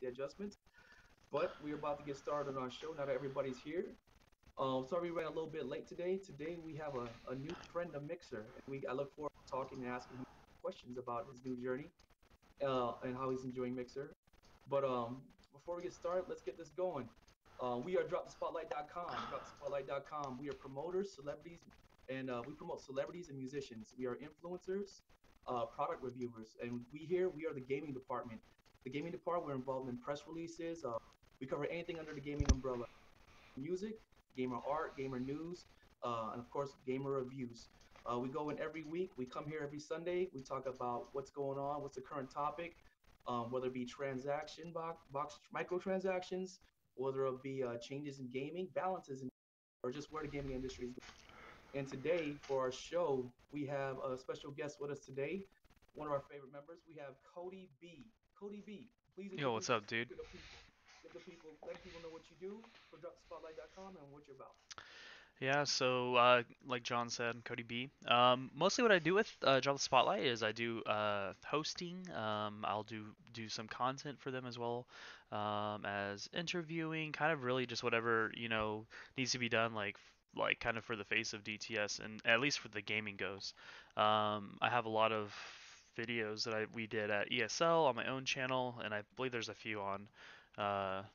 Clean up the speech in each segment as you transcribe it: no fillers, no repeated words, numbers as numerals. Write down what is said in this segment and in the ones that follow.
the adjustments. But we're about to get started on our show now that everybody's here. Sorry we ran a little bit late today. Today we have a new friend, a mixer, and I look forward to talking and asking him questions about his new journey and how he's enjoying Mixer. But before we get started, let's get this going. We are dropthespotlight.com. Dropthespotlight.com. We are promoters, celebrities, and we promote celebrities and musicians. We are influencers, product reviewers, and we are the gaming department. The gaming department, we're involved in press releases. We cover anything under the gaming umbrella: music, gamer art, gamer news, and of course, gamer reviews. We go in every week. We come here every Sunday. We talk about what's going on, what's the current topic, whether it be box microtransactions, whether it be changes in gaming, balances, or just where the gaming industry is going. And today, for our show, we have a special guest with us today, one of our favorite members. We have Cody B. Cody B, please Yo, introduce what's up, yourself dude? to the people. Let the people know what you do for dropspotlight.com and what you're about. Yeah, so like John said, Cody B. Mostly what I do with Drop the Spotlight is I do hosting. I'll do some content for them as well as interviewing, kind of really just whatever needs to be done, like kind of for the face of DTS, and at least for the gaming goes. I have a lot of videos that we did at ESL on my own channel, and I believe there's a few on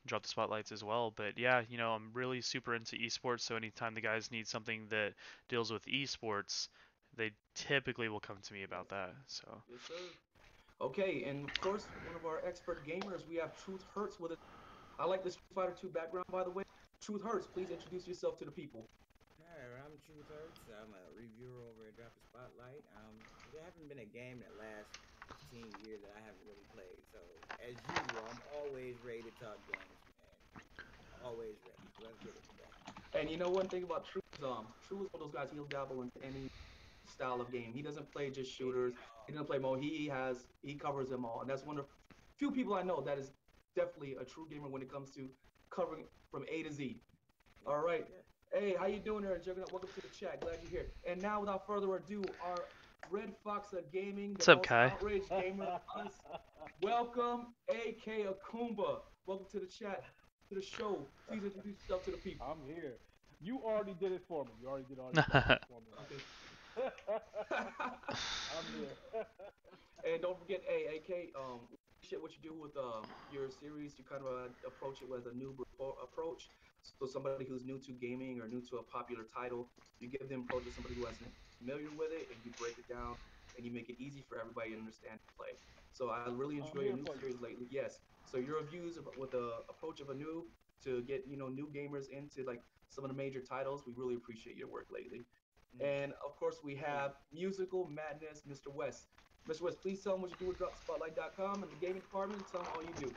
drop the spotlights as well. But yeah, I'm really super into esports, so anytime the guys need something that deals with esports, they typically will come to me about that. So Yes, sir. Okay, and of course, one of our expert gamers, we have Truth Hurts with us. I like the Street Fighter 2 background, by the way. Truth Hurts, please introduce yourself to the people. Hi, I'm Truth Hurts. I'm a reviewer over at Drop the Spotlight. There haven't been a game that lasts 15 years that I haven't really played. So, as usual, I'm always ready to talk games, man. Always ready. So let's get it today. And you know one thing about True is True is one of those guys. He'll dabble into any style of game. He doesn't play just shooters. He doesn't play mode. He covers them all, and that's one of few people I know that is definitely a true gamer when it comes to covering from A to Z. Yeah, All right. yeah. Hey, how you doing there, Juggernaut? Welcome to the chat. Glad you're here. And now, without further ado, our Red Fox of Gaming, the what's up, most Kai? outraged gamer of us. Welcome, AK Akumba. Welcome to the chat, to the show. Please introduce yourself to the people. I'm here. You already did it for me. You already did all these questions for me Okay. already. I'm here. And don't forget, hey, AK, we appreciate what you do with your series. You kind of approach it with a new approach. So somebody who's new to gaming or new to a popular title, you give them approach as somebody who isn't familiar with it, and you break it down and you make it easy for everybody to understand and play. So I really I'm enjoy your here new for you. series lately. Yes. So your reviews with the approach of a noob to get new gamers into like some of the major titles. We really appreciate your work lately. Mm. And of course, we Thank have you. musical madness, Mr. West. Mr. West, please tell them what you do with dropspotlight.com and the gaming department, and tell them all you do.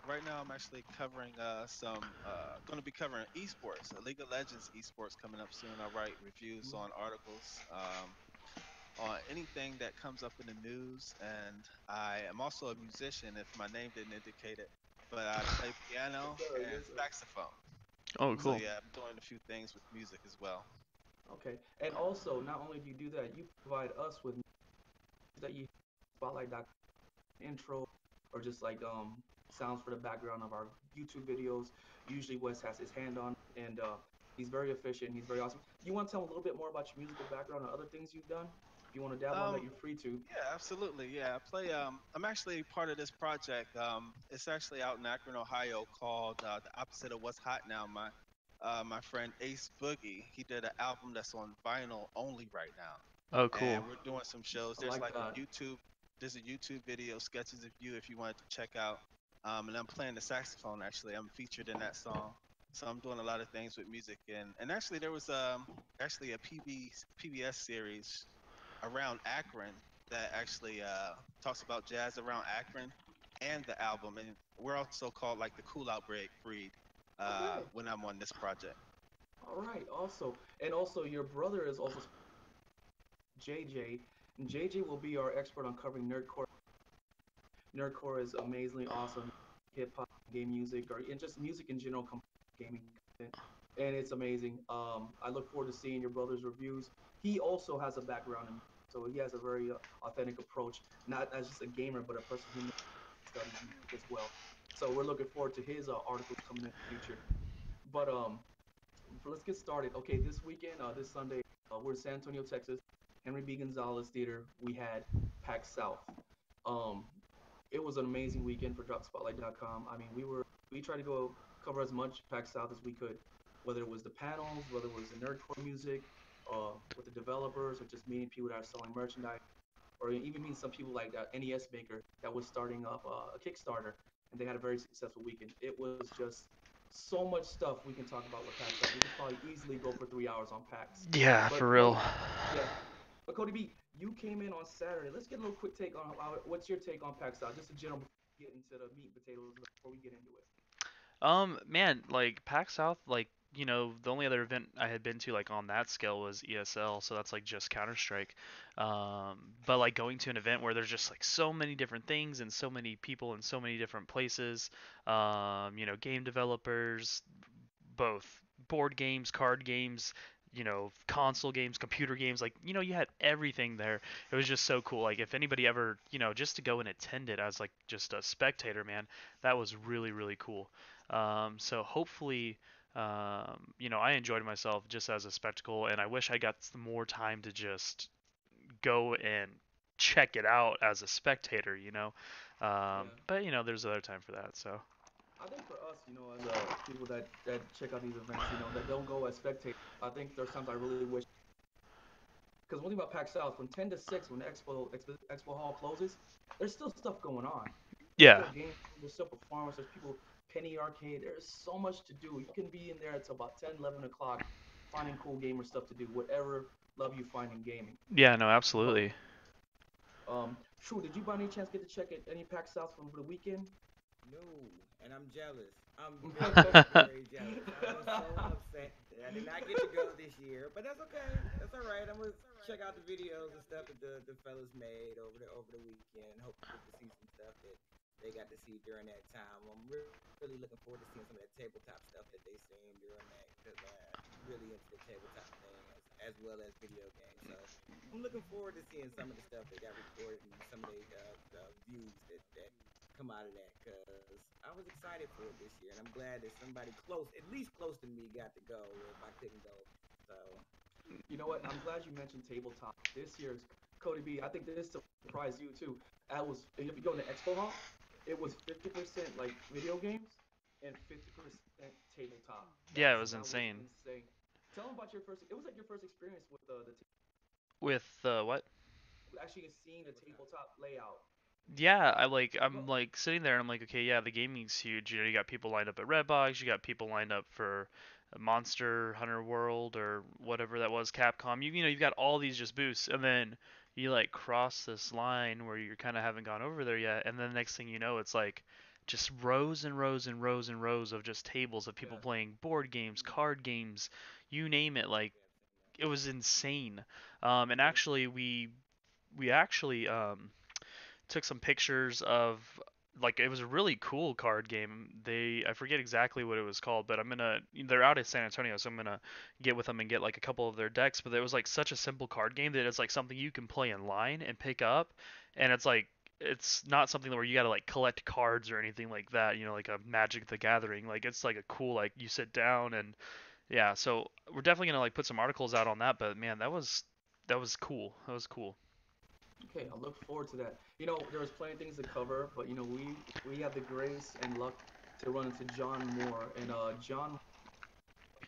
Right now, I'm actually covering going to be covering esports, League of Legends esports coming up soon. I write reviews on articles, on anything that comes up in the news, and I am also a musician. If my name didn't indicate it, but I play Yes, piano sir. and Yes, sir. saxophone. Oh, So Mm-hmm. cool. yeah, I'm doing a few things with music as well. Okay. And also, not only do you do that, you provide us with that you spotlight.com intro or just like sounds for the background of our YouTube videos. Usually Wes has his hand on it, and he's very efficient. He's very awesome. You want to tell him a little bit more about your musical background and other things you've done? If you want to dabble on that, Um, you're free to. yeah, absolutely. Yeah, I play. I'm actually part of this project. It's actually out in Akron, Ohio, called "The Opposite of What's Hot Now." My friend Ace Boogie, he did an album that's on vinyl only right now, Oh, and cool. we're doing some shows. I There's like like that. a YouTube. There's a YouTube video, sketches of you, if you wanted to check out. And I'm playing the saxophone. Actually, I'm featured in that song. So I'm doing a lot of things with music, and actually there was actually a PBS series around Akron that actually talks about jazz around Akron and the album. And we're also called like the Cool Out Breed Okay. when I'm on this project. All right. Also, and also your brother is also JJ, and JJ will be our expert on covering nerdcore. Nerdcore is amazingly awesome hip hop, game music, or and just music in general, gaming content, and it's amazing. I look forward to seeing your brother's reviews. He also has a background in, so he has a very authentic approach, not as just a gamer, but a person who knows studies music as well. So we're looking forward to his articles coming in the future. But let's get started. Okay, this weekend, this Sunday, we're in San Antonio, Texas, Henry B. Gonzalez Theater. We had PAX South. Um, it was an amazing weekend for DropSpotlight.com. I mean, we tried to go cover as much PAX South as we could, whether it was the panels, whether it was the nerdcore music, with the developers, or just meeting people that are selling merchandise, or even meeting some people like that NES maker that was starting up a Kickstarter, and they had a very successful weekend. It was just so much stuff we can talk about with PAX South. We could probably easily go for 3 hours on PAX. Yeah, for But real. Cody, yeah, but Cody B, you came in on Saturday. Let's get a little quick take on what's your take on PAX South, just a general before we get into the meat and potatoes before we get into it. Man, like PAX South, like the only other event I had been to like on that scale was ESL, so that's like just Counter Strike. But like going to an event where there's just like so many different things and so many people in so many different places, game developers, both board games, card games, console games, computer games, like, you had everything there. It was just so cool. Like, if anybody ever, just to go and attend it as like just a spectator, man, that was really, really cool. So hopefully, I enjoyed myself just as a spectacle, and I wish I got some more time to just go and check it out as a spectator. Yeah. But there's other time for that, so. I think for us, as people that check out these events, that don't go as spectators, I think there's times I really wish. Because one thing about PAX South, from 10 to 6, when the expo hall closes, there's still stuff going on. There's Yeah. still games, there's still performance, there's people, Penny Arcade. There's so much to do. You can be in there until about 10, 11 o'clock, finding cool gamer stuff to do, whatever love you find in gaming. Yeah, no, But absolutely. True, did you by any chance get to check any PAX South from the weekend? No, and I'm jealous. I'm very, very jealous. I was so upset that I did not get to go this year, but that's okay. That's all right. I'm gonna check out the videos and stuff that the fellas made over the weekend. Hope to get to see some stuff that they got to see during that time. I'm really looking forward to seeing some of that tabletop stuff that they seen during that because I'm really into the tabletop thing as well as video games. So I'm looking forward to seeing some of the stuff they got recorded and some of the views that come out of that because I was excited for it this year, and I'm glad that somebody close, at least close to me, got to go if I couldn't go. So You know what? I'm glad you mentioned tabletop. This year's Cody B, I think this surprised you too. I was if you go in the expo hall, it was 50% like video games and 50% tabletop. Yeah, it was That was insane. insane. Tell them about your first. It was like your first experience with With what? actually seeing the tabletop layout. Yeah, I'm Well, like sitting there and I'm like, okay, yeah, the gaming's huge. You got people lined up at Redbox, you got people lined up for Monster Hunter World or whatever that was, Capcom. You've got all these just booths, and then you like cross this line where you kind of haven't gone over there yet, and then the next thing you know, it's like just rows and rows and rows and rows of just tables of people yeah, playing board games, card games, you name it. Like, yeah, I've seen that. it was insane. And yeah. actually we actually took some pictures of, like, it was a really cool card game. I forget exactly what it was called, but they're out of San Antonio, so I'm gonna get with them and get like a couple of their decks. But it was like such a simple card game that it's like something you can play in line and pick up, and it's not something where you gotta like collect cards or anything like that. Like a Magic the Gathering. Like, it's like a cool, like, you sit down and yeah. So we're definitely gonna like put some articles out on that. But man, that was cool. That was cool. Okay, I look forward to that. There was plenty of things to cover, but we had the grace and luck to run into John Moore, and John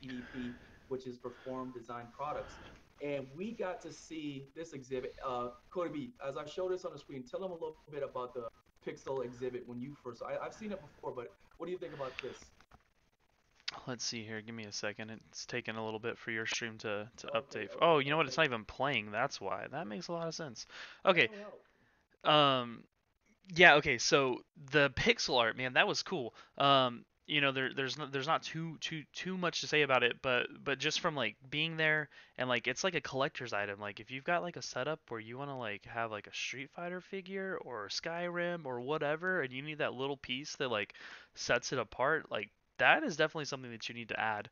PDP, which is Perform Design Products. And we got to see this exhibit. Cody B, as I show this on the screen, tell them a little bit about the Pixel exhibit when you first. I've seen it before, but what do you think about this? Let's see here. Give me a second. It's taking a little bit for your stream to Okay, update. okay, Oh, you know what? It's okay. not even playing. That's why. That makes a lot of sense. Okay. That'll help. Um. Yeah. Okay. So the pixel art, man, that was cool. There's not too much to say about it, but just from like being there and like it's like a collector's item. Like, if you've got like a setup where you want to like have like a Street Fighter figure or Skyrim or whatever, and you need that little piece that like sets it apart, like that is definitely something that you need to add.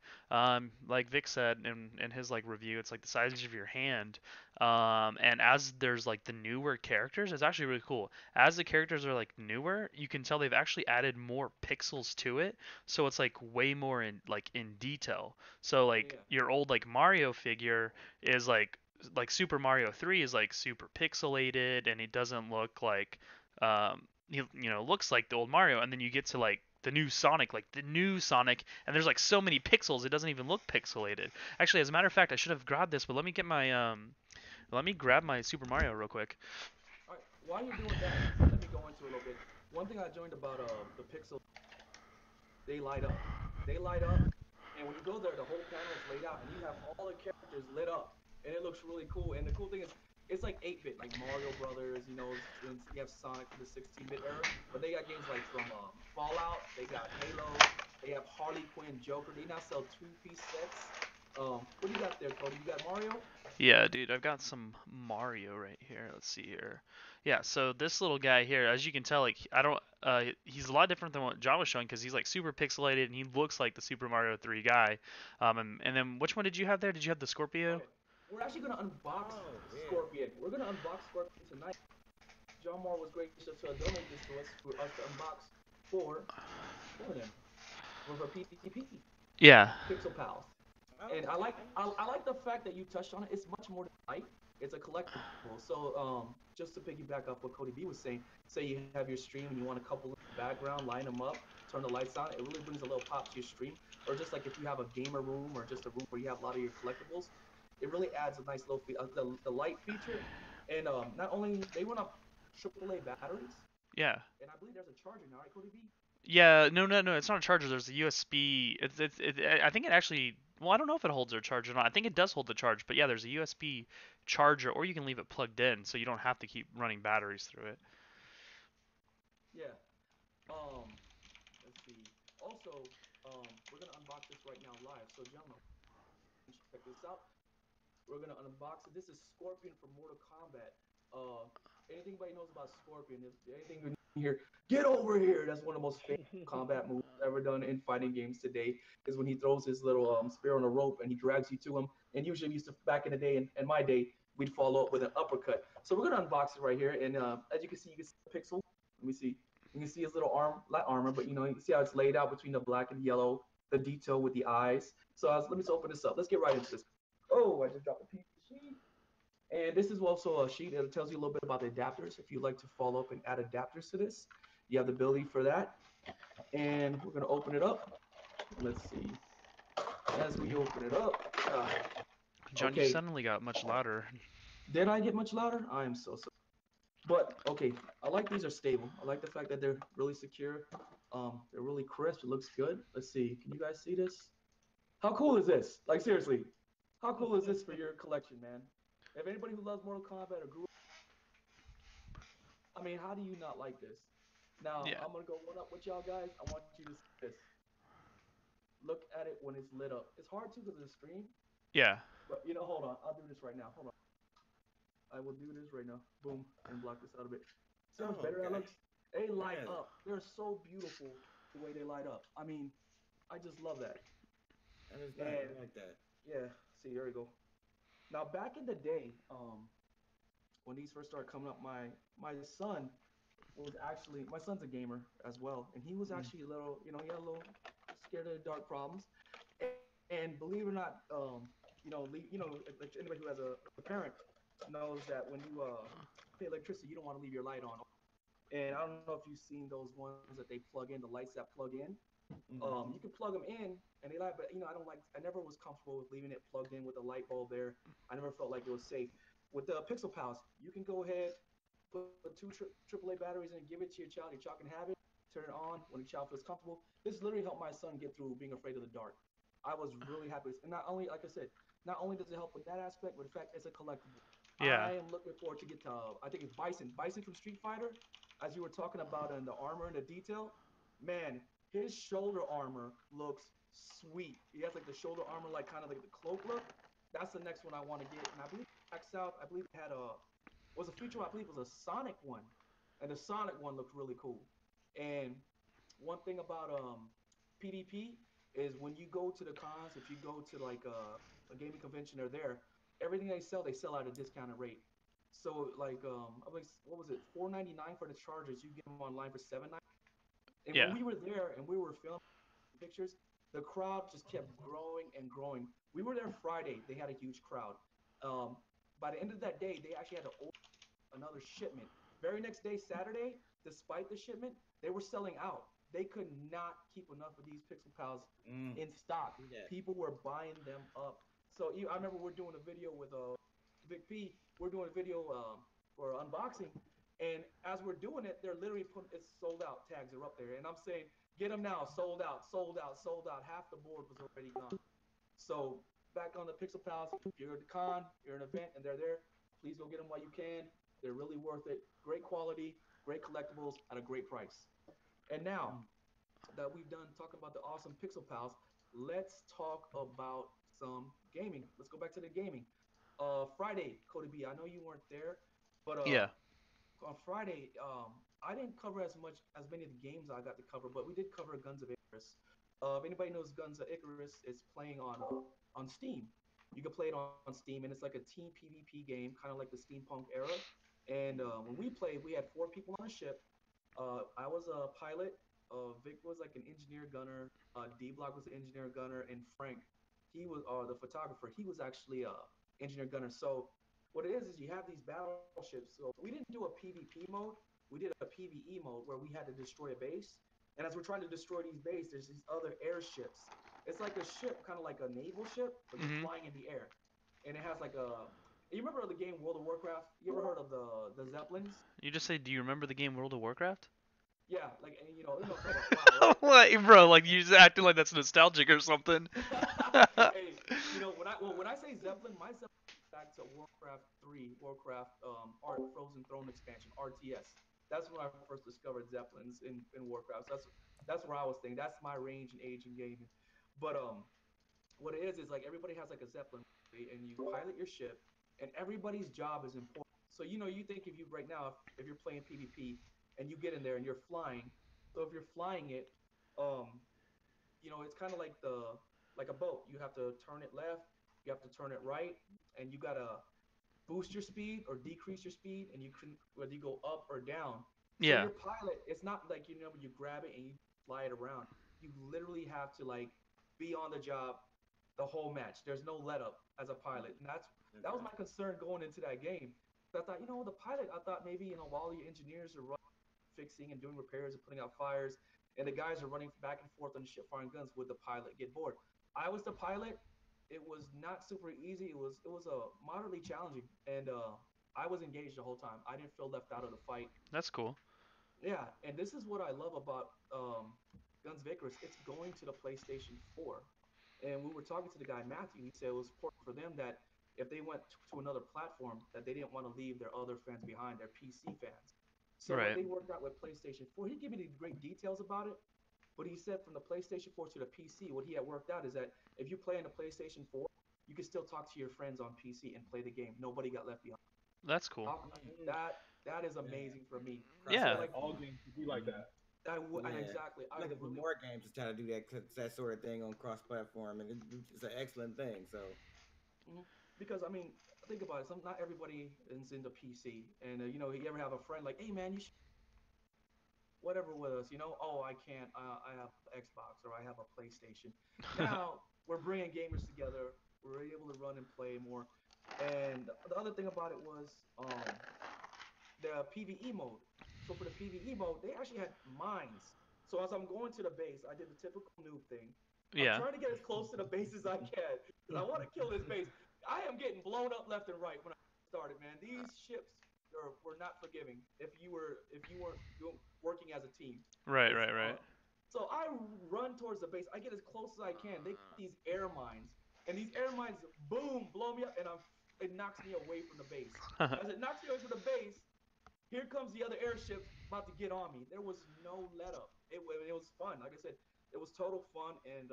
Like Vic said in his like review, it's like the size of your hand. And as there's like the newer characters, it's actually really cool. As the characters are like newer, you can tell they've actually added more pixels to it, so it's like way more in detail. So like Yeah, your old like Mario figure is like Super Mario 3 is like super pixelated and it doesn't look like looks like the old Mario, and then you get to like the new Sonic, and there's like so many pixels, it doesn't even look pixelated. Actually, as a matter of fact, I should have grabbed this, but let me grab my Super Mario real quick. all right. While you're doing that, let me go into a little bit. One thing I joined about the pixel, they light up. They light up, and when you go there, the whole panel is laid out, and you have all the characters lit up, and it looks really cool. And the cool thing is, it's like 8-bit, like Mario Brothers. And you have Sonic from the 16-bit era, but they got games like from Fallout. They got Halo. They have Harley Quinn, Joker. They now sell two-piece sets. What do you got there, Cody? You got Mario? Yeah, dude, I've got some Mario right here. Let's see here. Yeah, so this little guy here, as you can tell, like I don't, he's a lot different than what John was showing because he's like super pixelated and he looks like the Super Mario 3 guy. And then which one did you have there? Did you have the Scorpio? Okay, we're actually gonna unbox Oh yeah. Scorpion. We're gonna unbox Scorpion tonight. John Moore was gracious to donate this to us for us to unbox for him for PvP Yeah, Pixel Pals. And Okay. I like the fact that you touched on it. It's much more than light. It's a collectible. So just to piggyback off what Cody B was saying, say you have your stream and you want a couple in the background, line them up, turn the lights on. It really brings a little pop to your stream. Or just like if you have a gamer room or just a room where you have a lot of your collectibles, it really adds a nice little the light feature. And not only they run up AAA batteries, yeah. and I believe there's a charger now, right, Cody B? Yeah, no, it's not a charger. There's a USB. I think it actually. Well, I don't know if it holds a charge or not. I think it does hold the charge, but yeah, there's a USB charger, or you can leave it plugged in, so you don't have to keep running batteries through it. Yeah. Um, let's see. Also, we're gonna unbox this right now live. So, gentlemen, check this out. We're gonna unbox it. This is Scorpion from Mortal Kombat. Anything anybody knows about Scorpion? If anything you hear, get over here. That's one of the most famous combat moves ever done in fighting games today. Is when he throws his little spear on a rope and he drags you to him. And usually, we used to back in the day, in my day, we'd follow up with an uppercut. So we're gonna unbox it right here. And as you can see the pixel. Let me see. You can see his little arm, not armor, but you can see how it's laid out between the black and yellow, the detail with the eyes. So let me just open this up. Let's get right into this. Oh, I just dropped a piece of sheet. And this is also a sheet that tells you a little bit about the adapters. If you'd like to follow up and add adapters to this, you have the ability for that. And we're gonna open it up. Let's see. As we open it up, John, you okay. suddenly got much louder. Did I get much louder? I am so sorry. But okay, I like these are stable. I like the fact that they're really secure. They're really crisp. It looks good. Let's see. Can you guys see this? How cool is this? Like seriously, how cool is this for your collection, man? If anybody who loves Mortal Kombat or grew I mean, how do you not like this? Now, Yeah, I'm gonna go one up with y'all guys. I want you to see this. Look at it when it's lit up. It's hard to because of the screen, yeah, but hold on. I'll do this right now. Hold on. I will do this right now. Boom, and block this out a bit. See how much Oh better that okay. looks? They light Yeah. up. They're so beautiful the way they light up. I mean, I just love that. That is nice. And I like that. yeah, see, there we go. Now, back in the day, when these first started coming up, my son was actually my son's a gamer as well, and he was Mm. actually a little, he had a little scared of the dark problems. And believe it or not, like anybody who has a parent knows that when you pay electricity, you don't want to leave your light on. And I don't know if you've seen those ones that they plug in, the lights that plug in. You can Mm-hmm. plug them in and they light, but I don't like. I never was comfortable with leaving it plugged in with a light bulb there. I never felt like it was safe. With the Pixel Pals, you can go ahead, put AAA batteries in, give it to your child. Your child can have it. Turn it on when the child feels comfortable. This literally helped my son get through being afraid of the dark. I was really happy, and not only, like I said, not only does it help with that aspect, but the fact it's a collectible. yeah, I am looking forward to get to. I think it's Bison from Street Fighter, as you were talking about in the armor and the detail. Man, his shoulder armor looks sweet. He has like the shoulder armor, like kind of like the cloak look. That's the next one I want to get. And I believe PAX South, I believe it had a was a feature. I believe it was a Sonic one, and the Sonic one looked really cool. And one thing about PvP is when you go to the cons, if you go to like a gaming convention or there, everything they sell at a discounted rate. So like I was what was it, 4.99 for the chargers? You get them online for 7.99. And when Yeah. we were there and we were filming pictures, the crowd just kept growing and growing. We were there Friday; they had a huge crowd. Um, by the end of that day, they actually had to order another shipment. Very next day, Saturday, despite the shipment, they were selling out. They could not keep enough of these Pixel Pals Mm, in stock. see that. People were buying them up. So I remember we're doing a video with Vic P. We're doing a video for unboxing, and as we're doing it, they're literally putting it's sold out tags are up there, and I'm saying get them now, sold out, sold out, sold out. Half the board was already gone. So back on the Pixel Pals, if you're at the con, you're at an event, and they're there, please go get them while you can. They're really worth it. Great quality, great collectibles at a great price. And now Mm. that we've done talking about the awesome Pixel Pals, let's talk about some gaming. Let's go back to the gaming. Friday, Cody B, I know you weren't there, but Yeah. on Friday, I didn't cover as many of the games I got to cover, but we did cover Guns of Icarus. If anybody knows Guns of Icarus, it's playing on Steam. You can play it on Steam, and it's like a team PvP game, kind of like the steampunk era. And when we played, we had four people on a ship. I was a pilot. Vic was like an engineer gunner. D Block was an engineer gunner, and Frank, he was the photographer. He was actually a engineer gunner. So what it is you have these battleships. So we didn't do a PvP mode. We did a PvE mode where we had to destroy a base. And as we're trying to destroy these bases, there's these other airships. It's like a ship, kind of like a naval ship, but you're Mhm. flying in the air. And it has like a. You remember the game World of Warcraft? You ever heard of the Zeppelins? You just say, do you remember the game World of Warcraft? Yeah, like and you know what I'm talking about. WoW, right? Like, bro, like you just acting like that's nostalgic or something. Hey, when I say Zeppelin, my Zeppelin goes back to Warcraft 3, Warcraft Art Frozen Throne expansion, RTS. That's when I first discovered Zeppelins in Warcraft. So that's where I was thinking. That's my range and age in gaming. But what it is like everybody has like a Zeppelin, right? And you pilot your ship, and everybody's job is important. So you think if you right now if you're playing PvP and you get in there and you're flying, so if you're flying it, um, it's kind of like a boat. You have to turn it left, you have to turn it right, and you gotta boost your speed or decrease your speed, and you can whether you go up or down. So Yeah, your pilot, it's not like when you grab it and you fly it around. You literally have to like be on the job the whole match. There's no let up as a pilot, and that was Okay. my concern going into that game. I thought, the pilot, I thought maybe while the engineers are fixing and doing repairs and putting out fires, and the guys are running back and forth on the ship firing guns. Would the pilot get bored? I was the pilot. It was not super easy. It was moderately challenging, and I was engaged the whole time. I didn't feel left out of the fight. that's cool. Yeah, and this is what I love about Guns of Icarus. It's going to the PlayStation 4, and we were talking to the guy Matthew. He said it was important for them that if they went to another platform, that they didn't want to leave their other fans behind, their PC fans. So what Right. they worked out with PlayStation 4, he gave me the great details about it. But he said from the PlayStation 4 to the PC, what he had worked out is that if you play on the PlayStation 4, you can still talk to your friends on PC and play the game. Nobody got left behind. That's cool. Mm, That is man. amazing for me. He Cross said Yeah. like All platform. games should be like Mm-hmm. that. and Yeah. exactly I Looking for really more games to try to do that sort of thing on cross platform, and it's an excellent thing. So, mhm. Because I mean think about it. Not everybody is into PC, and you ever have a friend like, hey man, you should whatever with us. Oh I can't. I have Xbox or I have a PlayStation. Now we're bringing gamers together. We're able to run and play more. And the other thing about it was the PVE mode. So for the PVE mode, they actually had mines. So as I'm going to the base, I did the typical noob thing. I'm Yeah. trying to get as close to the base as I can because I want to kill this base. I am getting blown up left and right when I started, man. These ships were not forgiving if you weren't working as a team. Right, It's right, right. so I run towards the base. I get as close as I can. They got these air mines, and these air mines, boom, blow me up, and it knocks me away from the base. As it knocks me away from the base, here comes the other airships about to get on me. There was no let up. It was fun. Like I said, it was total fun, and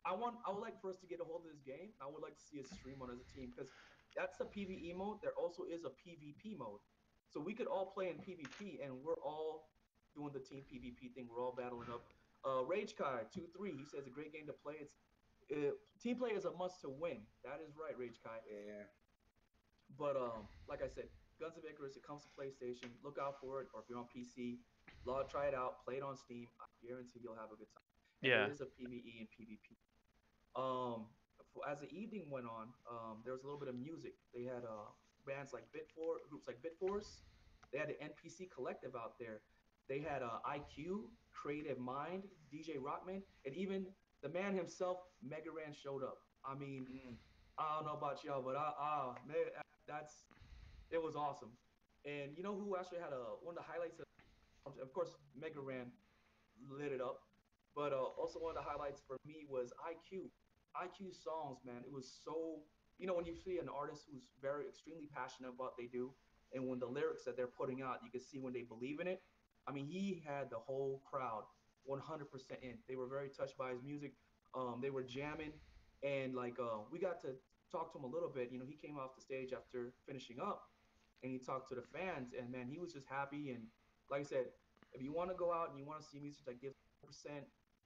I would like for us to get a hold of this game. I would like to see us stream on as a team because that's the PVE mode. There also is a PvP mode, so we could all play in PvP, and we're all doing the team PvP thing. We're all battling up. Rage Kai 2-3. He says a great game to play. Team play is a must to win. That is right, Rage Kai. Yeah. But like I said, Guns of Icarus. It comes to PlayStation. Look out for it. Or if you're on PC, try it out. Play it on Steam. I guarantee you'll have a good time. And there Yeah. is a PVE and PvP. Um, as the evening went on, there was a little bit of music. They had bands like groups like Bitforce. They had the NPC Collective out there. They had IQ, Creative Mind, DJ Rockman, and even the man himself, Mega Ran, showed up. I mean, Mm. I don't know about y'all, but man, that's it was awesome. And you know who actually had one of the highlights of course, Mega Ran lit it up. But also one of the highlights for me was IQ. IQ songs, man. It was so when you see an artist who's very extremely passionate about what they do, and when the lyrics that they're putting out, you can see when they believe in it. I mean, he had the whole crowd 100% in. They were very touched by his music. They were jamming, and like we got to talk to him a little bit. You know, he came off the stage after finishing up, and he talked to the fans, and man, he was just happy. And like I said, if you want to go out and you want to see music that gives 100%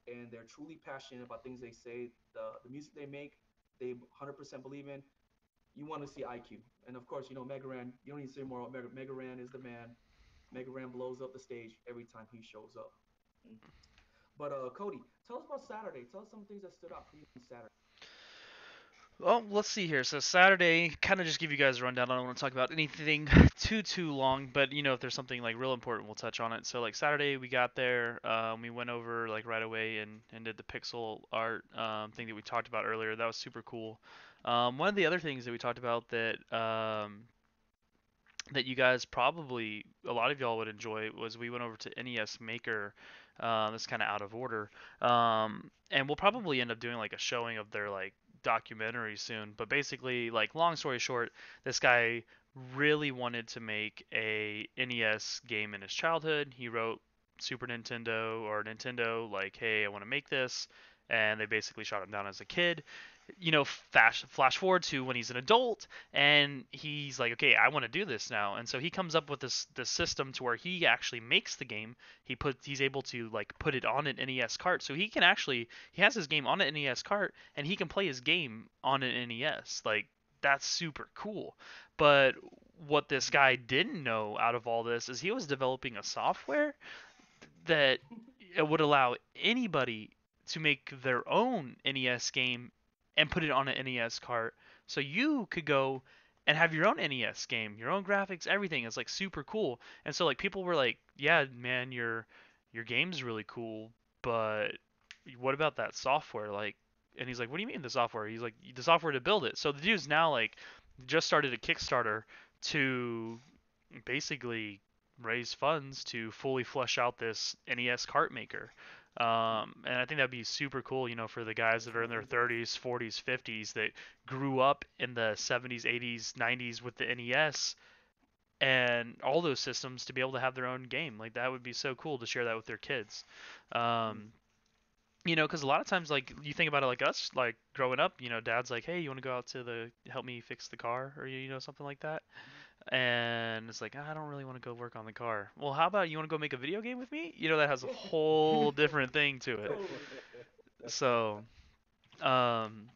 and they're truly passionate about things they say, the music they make, they 100% believe in, you want to see IQ. And of course, Mega Ran, you don't need to say more. Mega Ran is the man. Mega Ran blows up the stage every time he shows up. But Cody, tell us about Saturday. Tell us some things that stood out for you on Saturday. Well, let's see here. So Saturday, kind of just give you guys a rundown. I don't want to talk about anything too long, but if there's something like real important, we'll touch on it. So like Saturday, we got there, we went over like right away and did the pixel art thing that we talked about earlier. That was super cool. One of the other things that we talked about that you guys probably a lot of y'all would enjoy was we went over to NES Maker. That's kind of out of order, and we'll probably end up doing like a showing of their like documentary soon. But basically, like long story short, this guy really wanted to make a NES game in his childhood. He wrote Super Nintendo or Nintendo like, "Hey, I want to make this," and they basically shot him down as a kid. Flash forward to when he's an adult and he's like, okay, I want to do this now. And so he comes up with this system to where he actually makes the game. He's able to like put it on an NES cart, so he has his game on an NES cart and he can play his game on an NES. Like that's super cool. But what this guy didn't know out of all this is he was developing a software that it would allow anybody to make their own NES game and put it on an NES cart. So you could go and have your own NES game, your own graphics, everything. It's like super cool. And so like people were like, "Yeah, man, your game's really cool, but what about that software?" Like, and he's like, "What do you mean the software?" He's like, "The software to build it." So the dude's now like just started a Kickstarter to basically raise funds to fully flesh out this NES cart maker. And I think that'd be super cool, for the guys That that are in sounds their interesting. 30s, 40s, 50s that grew up in the 70s, 80s, 90s with the NES and all those systems to be able to have their own game. Like that would be so cool to share that with their kids. Mm. Um, because a lot of times, like you think about it, like us, like growing up, dad's like, "Hey, you want to go out to the help me fix the car," or something like that. And it's like, I don't really want to go work on the car. Well, how about you want to go make a video game with me? That has a Yeah, whole different thing to it. totally. So, um,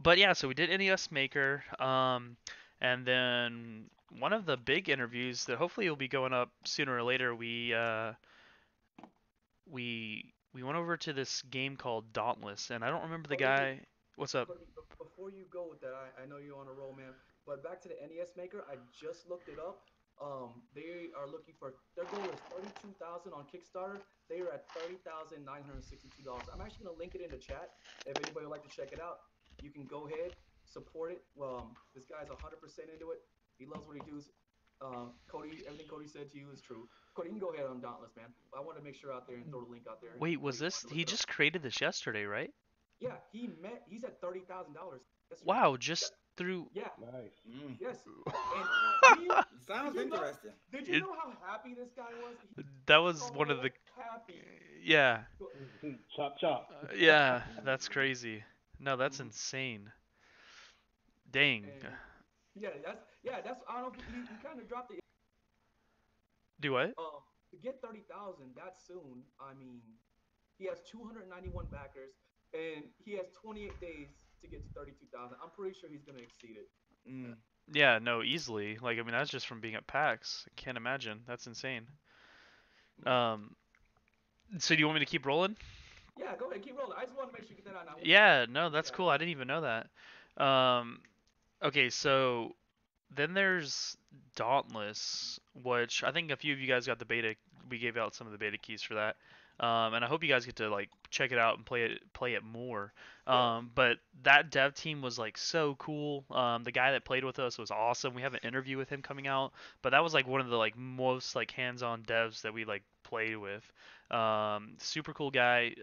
but yeah, so we did NES Maker, and then one of the big interviews that hopefully will be going up sooner or later, we went over to this game called Dauntless, and I don't remember the Cody, guy. What's up? Cody, before you go with that, I know you're on a roll, man. But back to the NES Maker, I just looked it up. They are looking for their goal is 32,000 on Kickstarter. They are at $30,962. I'm actually gonna link it in the chat. If anybody would like to check it out, you can go ahead, support it. This guy's 100% into it. He loves what he does. Cody, everything Cody said to you is true. Cody, you can go ahead on Dauntless, man. I want to make sure out there and throw the link out there Wait, for was anybody this? to look He it up. just created this yesterday, right? Yeah, he's at $30,000 yesterday. Wow, That, just through. yeah, Nice. Mm. yes. And Wow. he did Sounds you know interesting. did you It, know how happy this guy was? He that was was one of the. so happy. Yeah, Chop chop. yeah, that's Mm. crazy. No, that's Mhm. insane. Dang. And that's I don't know if he kind of dropped it. Do what? To get 30,000 that soon. I mean, He has 291 backers, and he has 28 days to get to 32,000. I'm pretty sure he's gonna exceed it. Mm. Yeah, no, easily. Like, I mean, that's just from being at PAX. I can't imagine. That's insane. Mm. Um, so do you want me to keep rolling? Yeah, go ahead, keep rolling. I just want to make sure you get that out. Now, Yeah, no, in that's chat. cool. I didn't even know that. Okay, so then there's Dauntless, which I think a few of you guys got the beta. We gave out some of the beta keys for that, and I hope you guys get to like check it out and play it more. Yeah. But that dev team was like so cool. The guy that played with us was awesome. We have an interview with him coming out, but that was like one of the like most like hands-on devs that we like played with. Super cool guy.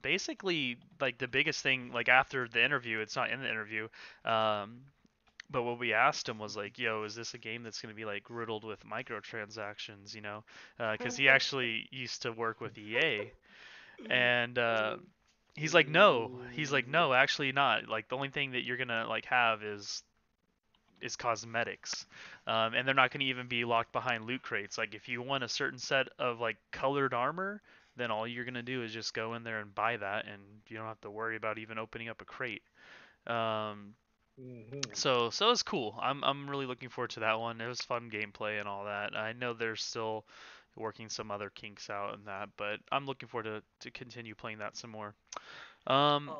Basically, like the biggest thing, like after the interview, it's not in the interview. Um, but what we asked him was like, "Yo, is this a game that's going to be like riddled with microtransactions?" You know, because he actually used to work with EA, and he's like, "No," he's like, "No, actually not. Like the only thing that you're gonna like have is cosmetics, and they're not going to even be locked behind loot crates. Like if you want a certain set of like colored armor, then all you're going to do is just go in there and buy that, and you don't have to worry about even opening up a crate." Um, Mm-hmm. so it's cool. I'm really looking forward to that one. It was fun gameplay and all that. I know they're still working some other kinks out in that, but I'm looking forward to continue playing that some more. Um,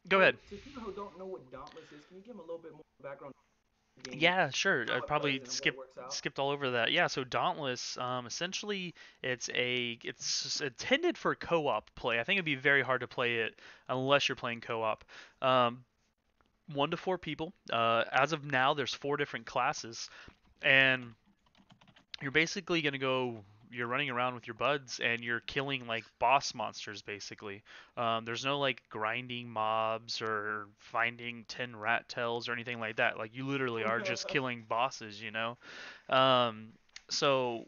go So ahead. to people who don't know what Dauntless is, can you give them a little bit more background on the game, Yeah, sure. I how it plays, probably and what it works out? skipped all over that. Yeah, so Dauntless, essentially, it's intended for co-op play. I think it'd be very hard to play it unless you're playing co-op. Um, 1 to 4 people. As of now, there's 4 different classes, and you're basically gonna go. You're running around with your buds and you're killing like boss monsters basically. There's no like grinding mobs or finding 10 rat tails or anything like that. Like you literally are just killing bosses, you know. Um, so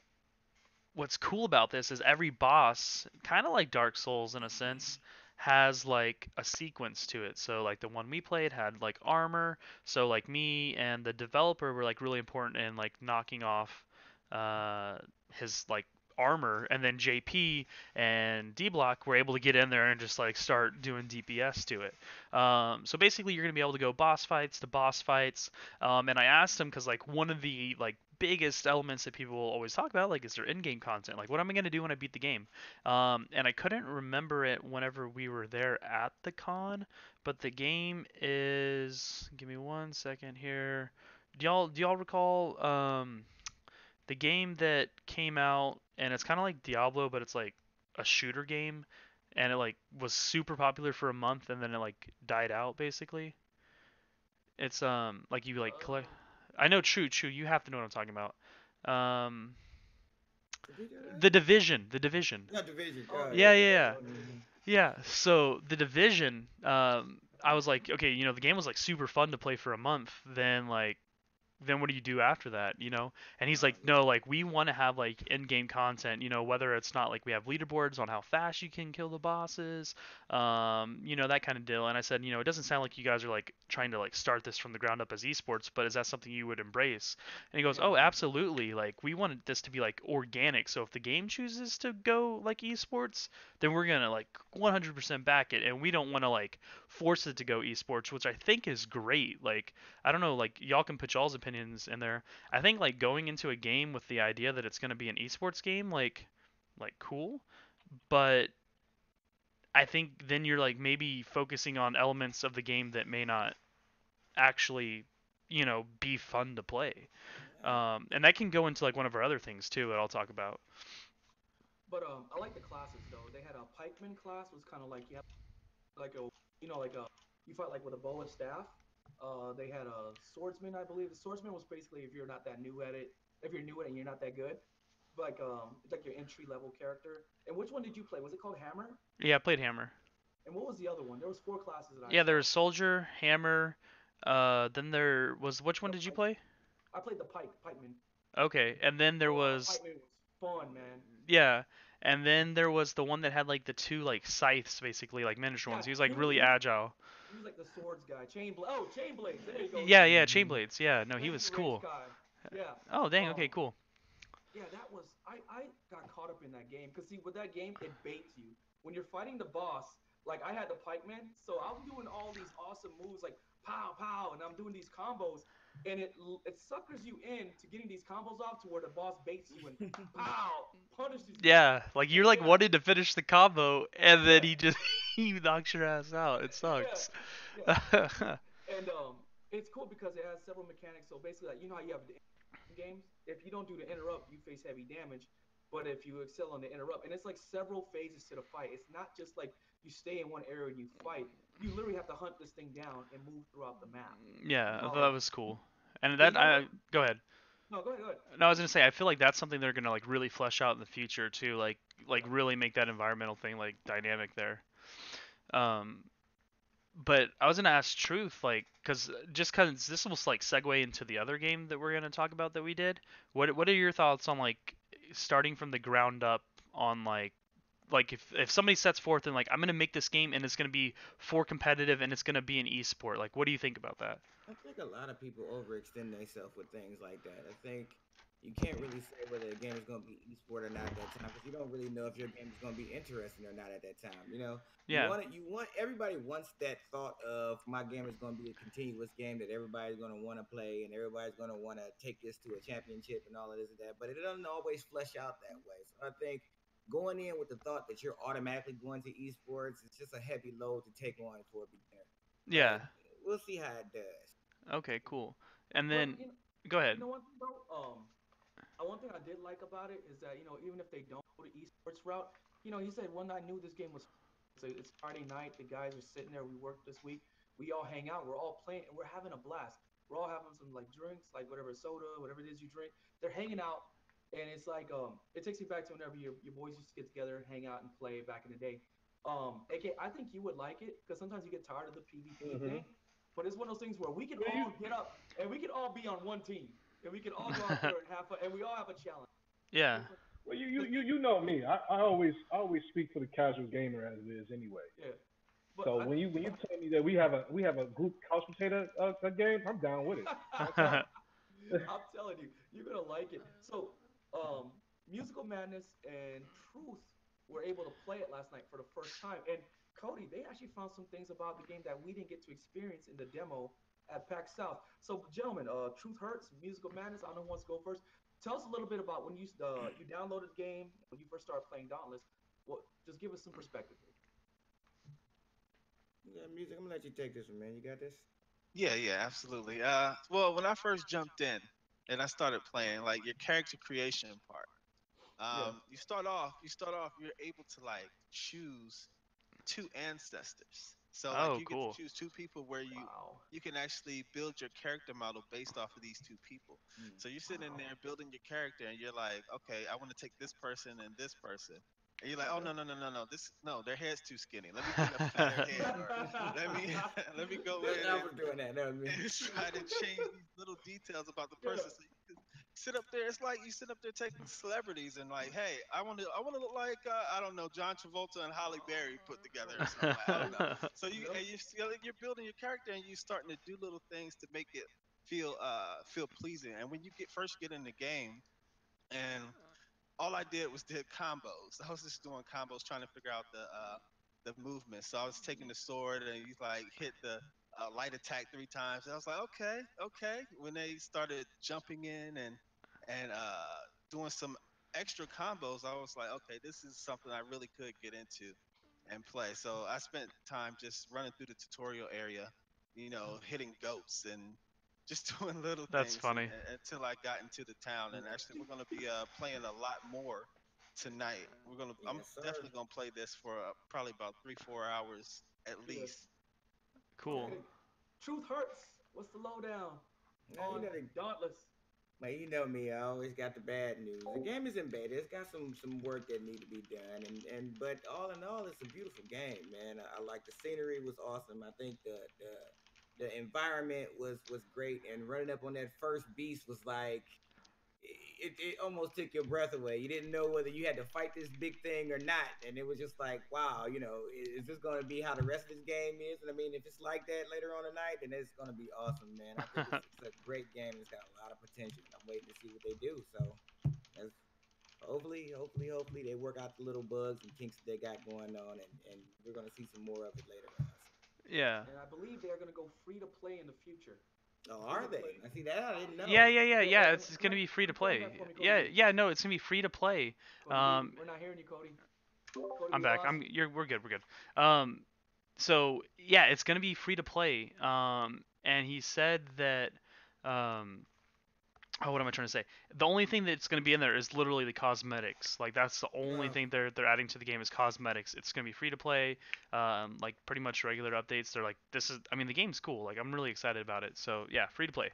what's cool about this is every boss, kind of like Dark Souls in a sense, has like a sequence to it. So like the one we played had like armor. So like me and the developer were like really important in like knocking off uh his like armor, and then JP and D Block were able to get in there and just like start doing DPS to it. So basically, you're gonna be able to go boss fights to boss fights. And I asked him because like one of the like biggest elements that people will always talk about, like, is their in-game content. Like, what am I gonna do when I beat the game? And I couldn't remember it whenever we were there at the con, but the game is. Give me 1 second here. Do y'all recall the game that came out and it's kind of like Diablo, but it's like a shooter game, and it like was super popular for a month and then it like died out basically. It's like you like collect. um, I know, true. You have to know what I'm talking about. Um, Did we do that? the Division, the Division. Not division. oh yeah, Yeah, yeah, yeah, there you yeah, go, Mm-hmm. Division. yeah. So the Division, I was like, okay, the game was like super fun to play for a month. Then what do you do after that, And he's like, Yeah. no, like we want to have like in-game content, whether it's not like we have leaderboards on how fast you can kill the bosses, that kind of deal. And I said, it doesn't sound like you guys are like trying to like start this from the ground up as esports, but is that something you would embrace? And he goes, Yeah. oh, absolutely. Like we wanted this to be like organic. So if the game chooses to go like esports, then we're gonna like 100% back it, and we don't want to like force it to go esports, which I think is great. Like I don't know, like y'all can put y'all's opinions in there. I think like going into a game with the idea that it's going to be an esports game, like cool, but I think then you're like maybe focusing on elements of the game that may not actually, be fun to play. Yeah. And that can go into like one of our other things too that I'll talk about. But I like the classes though. They had a pikeman class, was kind of like you have like a like a you fight like with a bow and staff. They had a swordsman, I believe. The swordsman was basically if you're not that new at it, if you're new at it and you're not that good, like it's like your entry level character. And which one did you play? Was it called Hammer? Yeah, I played Hammer. And what was the other one? There was four classes that I Yeah, there saw. was Soldier, Hammer. Then there was, which one The did you pike. play? I played the pikeman. Okay, and then there Oh, was, pikeman was fun, man. yeah, and then there was the one that had like the two like scythes basically, like miniature Yeah, ones. He was like he was really he, agile. he was like the swords guy. Chain blades. There you go. Yeah, yeah, chain blades. Yeah, no, he Range was range cool. guy. Yeah. Oh, dang. Okay, Um. cool. Yeah, that was I got caught up in that game because see with that game it baits you. when you're fighting the boss, like I had the pikeman, so I'm doing all these awesome moves like pow pow, and I'm doing these combos, and it suckers you in to getting these combos off to where the boss baits you and pow punishes you. Yeah, like you're like Yeah, wanting to finish the combo, and then yeah, he just he knocks your ass out. It yeah, sucks. yeah. And it's cool because it has several mechanics. So basically, like you know how you have the games. If you don't do the interrupt, you face heavy damage. But if you excel on the interrupt, and it's like several phases to the fight. It's not just like you stay in one area and you fight. You literally have to hunt this thing down and move throughout the map. Yeah, I thought that Um, was cool. And and that you know what? I go ahead. No, go ahead, go ahead. No, I was gonna say I feel like that's something they're gonna like really flesh out in the future too. Like Yeah. really make that environmental thing like dynamic there. Um, but I was gonna ask Truth like cause this will like segue into the other game that we're gonna talk about that we did. What are your thoughts on like starting from the ground up on like if somebody sets forth and like I'm gonna make this game and it's gonna be for competitive and it's gonna be an esport, like what do you think about that? I think a lot of people overextend themselves with things like that. I think you can't really say whether a game is going to be esport or not at that time because you don't really know if your game is going to be interesting or not at that time. You know, Yeah, you want everybody wants that thought of my game is going to be a continuous game that everybody's going to want to play and everybody's going to want to take this to a championship and all of this and that. But it doesn't always flesh out that way. So I think going in with the thought that you're automatically going to esports is just a heavy load to take on for a beginner. yeah. But we'll see how it does. Okay, cool. And But then go ahead. you know one thing though. One thing I did like about it is that even if they don't go the esports route, he said when I knew this game was, so it's Friday night, the guys are sitting there, we worked this week, we all hang out, we're all playing, and we're having a blast. We're all having some like drinks, like whatever soda, whatever it is you drink. They're hanging out, and it's like it takes you back to whenever your boys used to get together, hang out, and play back in the day. AK, I think you would like it because sometimes you get tired of the PvP Hmm. thing, but it's one of those things where we can Well, you, all get up and we can all be on one team and we can all go out there and have fun, and we all have a challenge. Yeah. Different, well, because you know me. I always speak for the casual gamer as it is anyway. yeah, but So I when think you tell me that we have a group couch potato a game, I'm down with it. No problem. I'm telling you, you're gonna like it. So, Musical Madness and Truth were able to play it last night for the first time, and Cody, they actually found some things about the game that we didn't get to experience in the demo at PAX South. So, gentlemen, Truth Hurts, Musical Madness. I don't know who wants to go first. Tell us a little bit about when you downloaded the game, when you first started playing Dauntless. What? Just give us some perspective here. Yeah, music. I'm gonna let you take this one, man. You got this. Yeah, yeah, absolutely. Well, when I first jumped in and I started playing, like your character creation part, Yeah. you're able to like choose two ancestors. So like Oh, you get to cool. choose two people where Wow. you can actually build your character model based off of these two people. Mm. So you're sitting in Wow. there building your character and you're like, okay, I want to take this person and this person. And you're like, oh Okay. no no no no no, this no, their head's too skinny. Let me bring a fatter head, or let me let me go That's in I and was doing that. That was me. and try to change these little details about the Yeah. person so you can sit up there. It's like you sit up there taking celebrities and like, hey, I want to look like I don't know, John Travolta and Holly Berry put together or something. Like, I don't know. So Yep. you're building your character and you're starting to do little things to make it feel pleasing. And when you get in the game and all I did was did combos. I was just doing combos, trying to figure out the movement. So I was taking the sword and you like hit the light attack 3 times. And I was like, okay, okay. When they started jumping in and doing some extra combos, I was like, okay, this is something I really could get into and play. So I spent time just running through the tutorial area, hitting goats and just doing little That's things funny. until I got into the town. And actually, we're gonna be playing a lot more tonight. I'm Yes, sir. definitely gonna play this for probably about 3-4 hours at Yeah. least. Cool. Okay. Truth hurts. What's the lowdown Now on Dauntless? you know me. I always got the bad news. The game is in beta. It's got some work that need to be done, and but all in all, it's a beautiful game, man. I like the scenery was awesome. I think the environment was great, and running up on that first beast was like it almost took your breath away. You didn't know whether you had to fight this big thing or not, and it was just like, wow, is this going to be how the rest of this game is? And I mean, if it's like that later on tonight, then it's going to be awesome, man. I think it's a great game. It's got a lot of potential. I'm waiting to see what they do. So that's hopefully they work out the little bugs and kinks that they got going on, and we're gonna see some more of it later on. So. Yeah. And I believe they are going to go free to play in the future. Oh, Free are to they? play. I see that I didn't Yeah, know. yeah, yeah, Yeah, yeah. It's gonna be free to confirm play. that for me, Cody Yeah, B. yeah. No, it's gonna be free to play. Cody B, Um, we're not hearing you, Cody. Cody, I'm we back. lost you. We're good. We're good. So yeah, it's gonna be free to play. And he said that, um, oh, what am I trying to say? The only thing that's going to be in there is literally the cosmetics. Like that's the only thing they're adding to the game is cosmetics. It's going to be free to play, like pretty much regular updates. They're like, this is, I mean, the game's cool. Like I'm really excited about it. So yeah, free to play.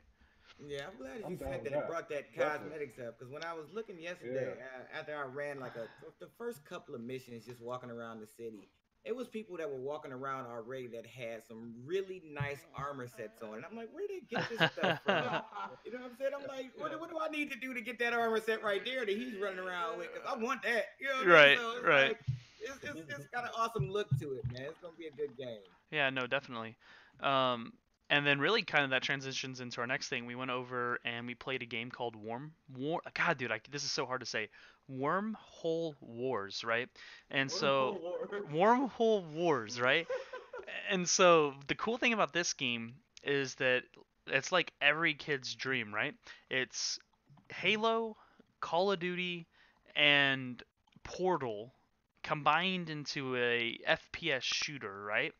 Yeah, I'm glad I'm you down said with that it that. brought that Definitely. cosmetics up because when I was looking Yeah. yesterday, after I ran like the first couple of missions just walking around the city, it was people that were walking around already that had some really nice armor sets on. And I'm like, where did they get this stuff from? You know what I'm saying? I'm like, Yeah. what do I need to do to get that armor set right there that he's running around with? Because I want that. You know what I mean? Right, So it's right. like, it's got an awesome look to it, man. It's going to be a good game. Yeah, no, definitely. Um, and then really kind of that transitions into our next thing. We went over and we played a game called God, dude, this is so hard to say. Wormhole Wars, right? And so Wormhole Wars. Wormhole Wars, right? And so the cool thing about this game is that it's like every kid's dream, right? It's Halo, Call of Duty, and Portal combined into a FPS shooter, right?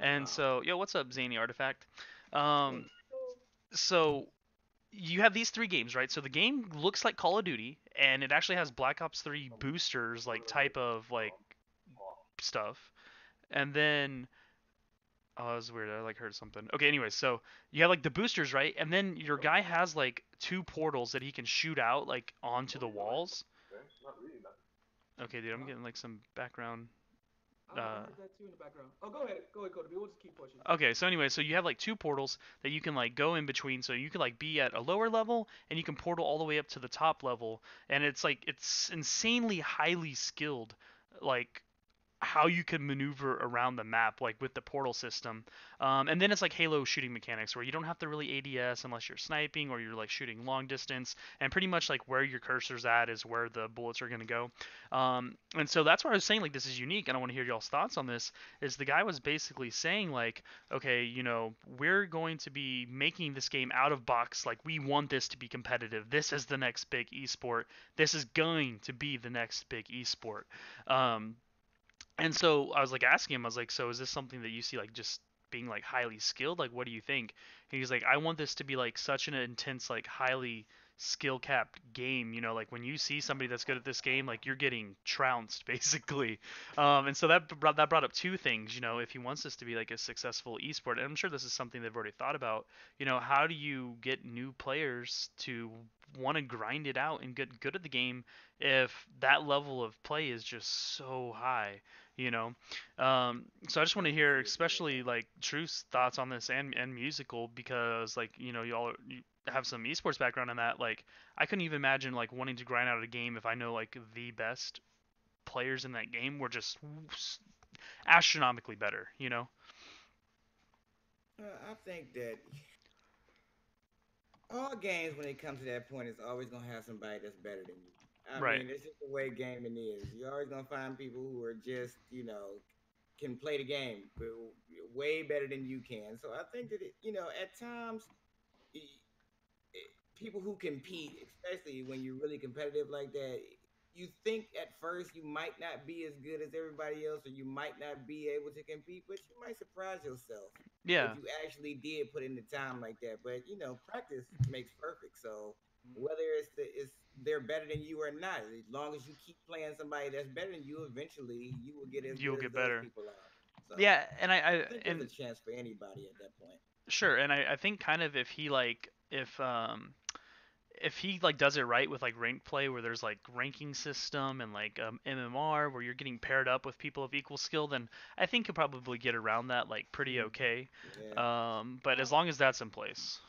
And Wow. so, yo, what's up, Zany Artifact? Um, so you have these three games, right? So the game looks like Call of Duty, and it actually has Black Ops 3 boosters, like type of like stuff. And then, oh, that was weird. I like heard something. Okay, anyway, so you have like the boosters, right? And then your guy has like two portals that he can shoot out like onto the walls. Okay, dude, I'm Huh? getting like some background. I heard that too in the background. Oh, go ahead. Go ahead, Cody. We'll just keep pushing. Okay, so anyway, so you have like two portals that you can like go in between. So you can like be at a lower level and you can portal all the way up to the top level, and it's like it's insanely highly skilled, like how you can maneuver around the map, like with the portal system. And then it's like Halo shooting mechanics, where you don't have to really ADS unless you're sniping or you're like shooting long distance, and pretty much like where your cursor's at is where the bullets are gonna go. And so that's why I was saying like this is unique, and I want to hear y'all's thoughts on this. Is the guy was basically saying like, okay, we're going to be making this game out of box. Like we want this to be competitive. This is the next big esport. This is going to be the next big esport. Um, and so I was like asking him, I was like, so is this something that you see like just being like highly skilled? Like, what do you think? And he's like, I want this to be like such an intense, like highly skill capped game. Like when you see somebody that's good at this game, like you're getting trounced basically. And so that brought up two things. If he wants this to be like a successful esport, and I'm sure this is something they've already thought about. How do you get new players to want to grind it out and get good at the game if that level of play is just so high? you know so I just want to hear especially like Truth's thoughts on this and musical, because like you have some esports background in that. Like I couldn't even imagine like wanting to grind out a game if I know like the best players in that game were just astronomically better. I think that all games, when it comes to that point, is always gonna have somebody that's better than you. I Right. mean, it's just the way gaming is. You're always gonna find people who are just, can play the game way better than you can. So I think that at times, people who compete, especially when you're really competitive like that, you think at first you might not be as good as everybody else, or you might not be able to compete, but you might surprise yourself if Yeah. you actually did put in the time like that. But practice makes perfect. So whether it's they're better than you or not, as long as you keep playing somebody that's better than you, eventually you will get as You'll good as get those better. people are. So Yeah, and I I think there's a and chance for anybody at that point. sure, and I think kind of if he like if he like does it right with like rank play, where there's like ranking system and like MMR where you're getting paired up with people of equal skill, then I think he'll probably get around that like pretty okay. Yeah. But as Well, long as that's in place.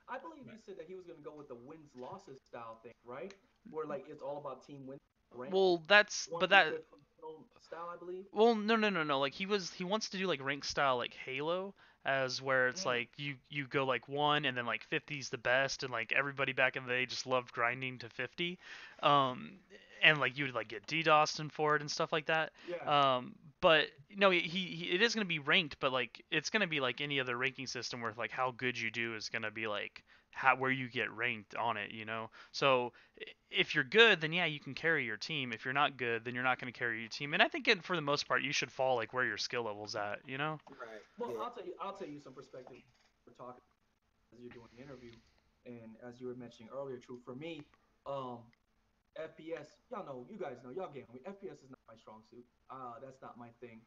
I believe he said that he was going to go with the wins losses style thing, right? Where like it's all about team wins, rank Well, that's one but v that fifth style, I believe. well, no, no, no, no. Like he wants to do like rank style like Halo, as where it's Mm. like you go like 1 and then like 50's the best, and like everybody back in the day just loved grinding to 50. Um and like you would like get DDoSed and for it and stuff like that. Yeah. But no, he it is going to be ranked, but like it's going to be like any other ranking system where like how good you do is going to be like how where you get ranked on it, you know. So if you're good, then yeah, you can carry your team. If you're not good, then you're not going to carry your team. And I think for the most part, you should fall like where your skill level's at, you know. Right. Well, Yeah. I'll tell you some perspective. We're talking as you're doing the interview, and as you were mentioning earlier, true for me. FPS, y'all know, you guys know, y'all game. I mean, FPS is not my strong suit. That's not my thing.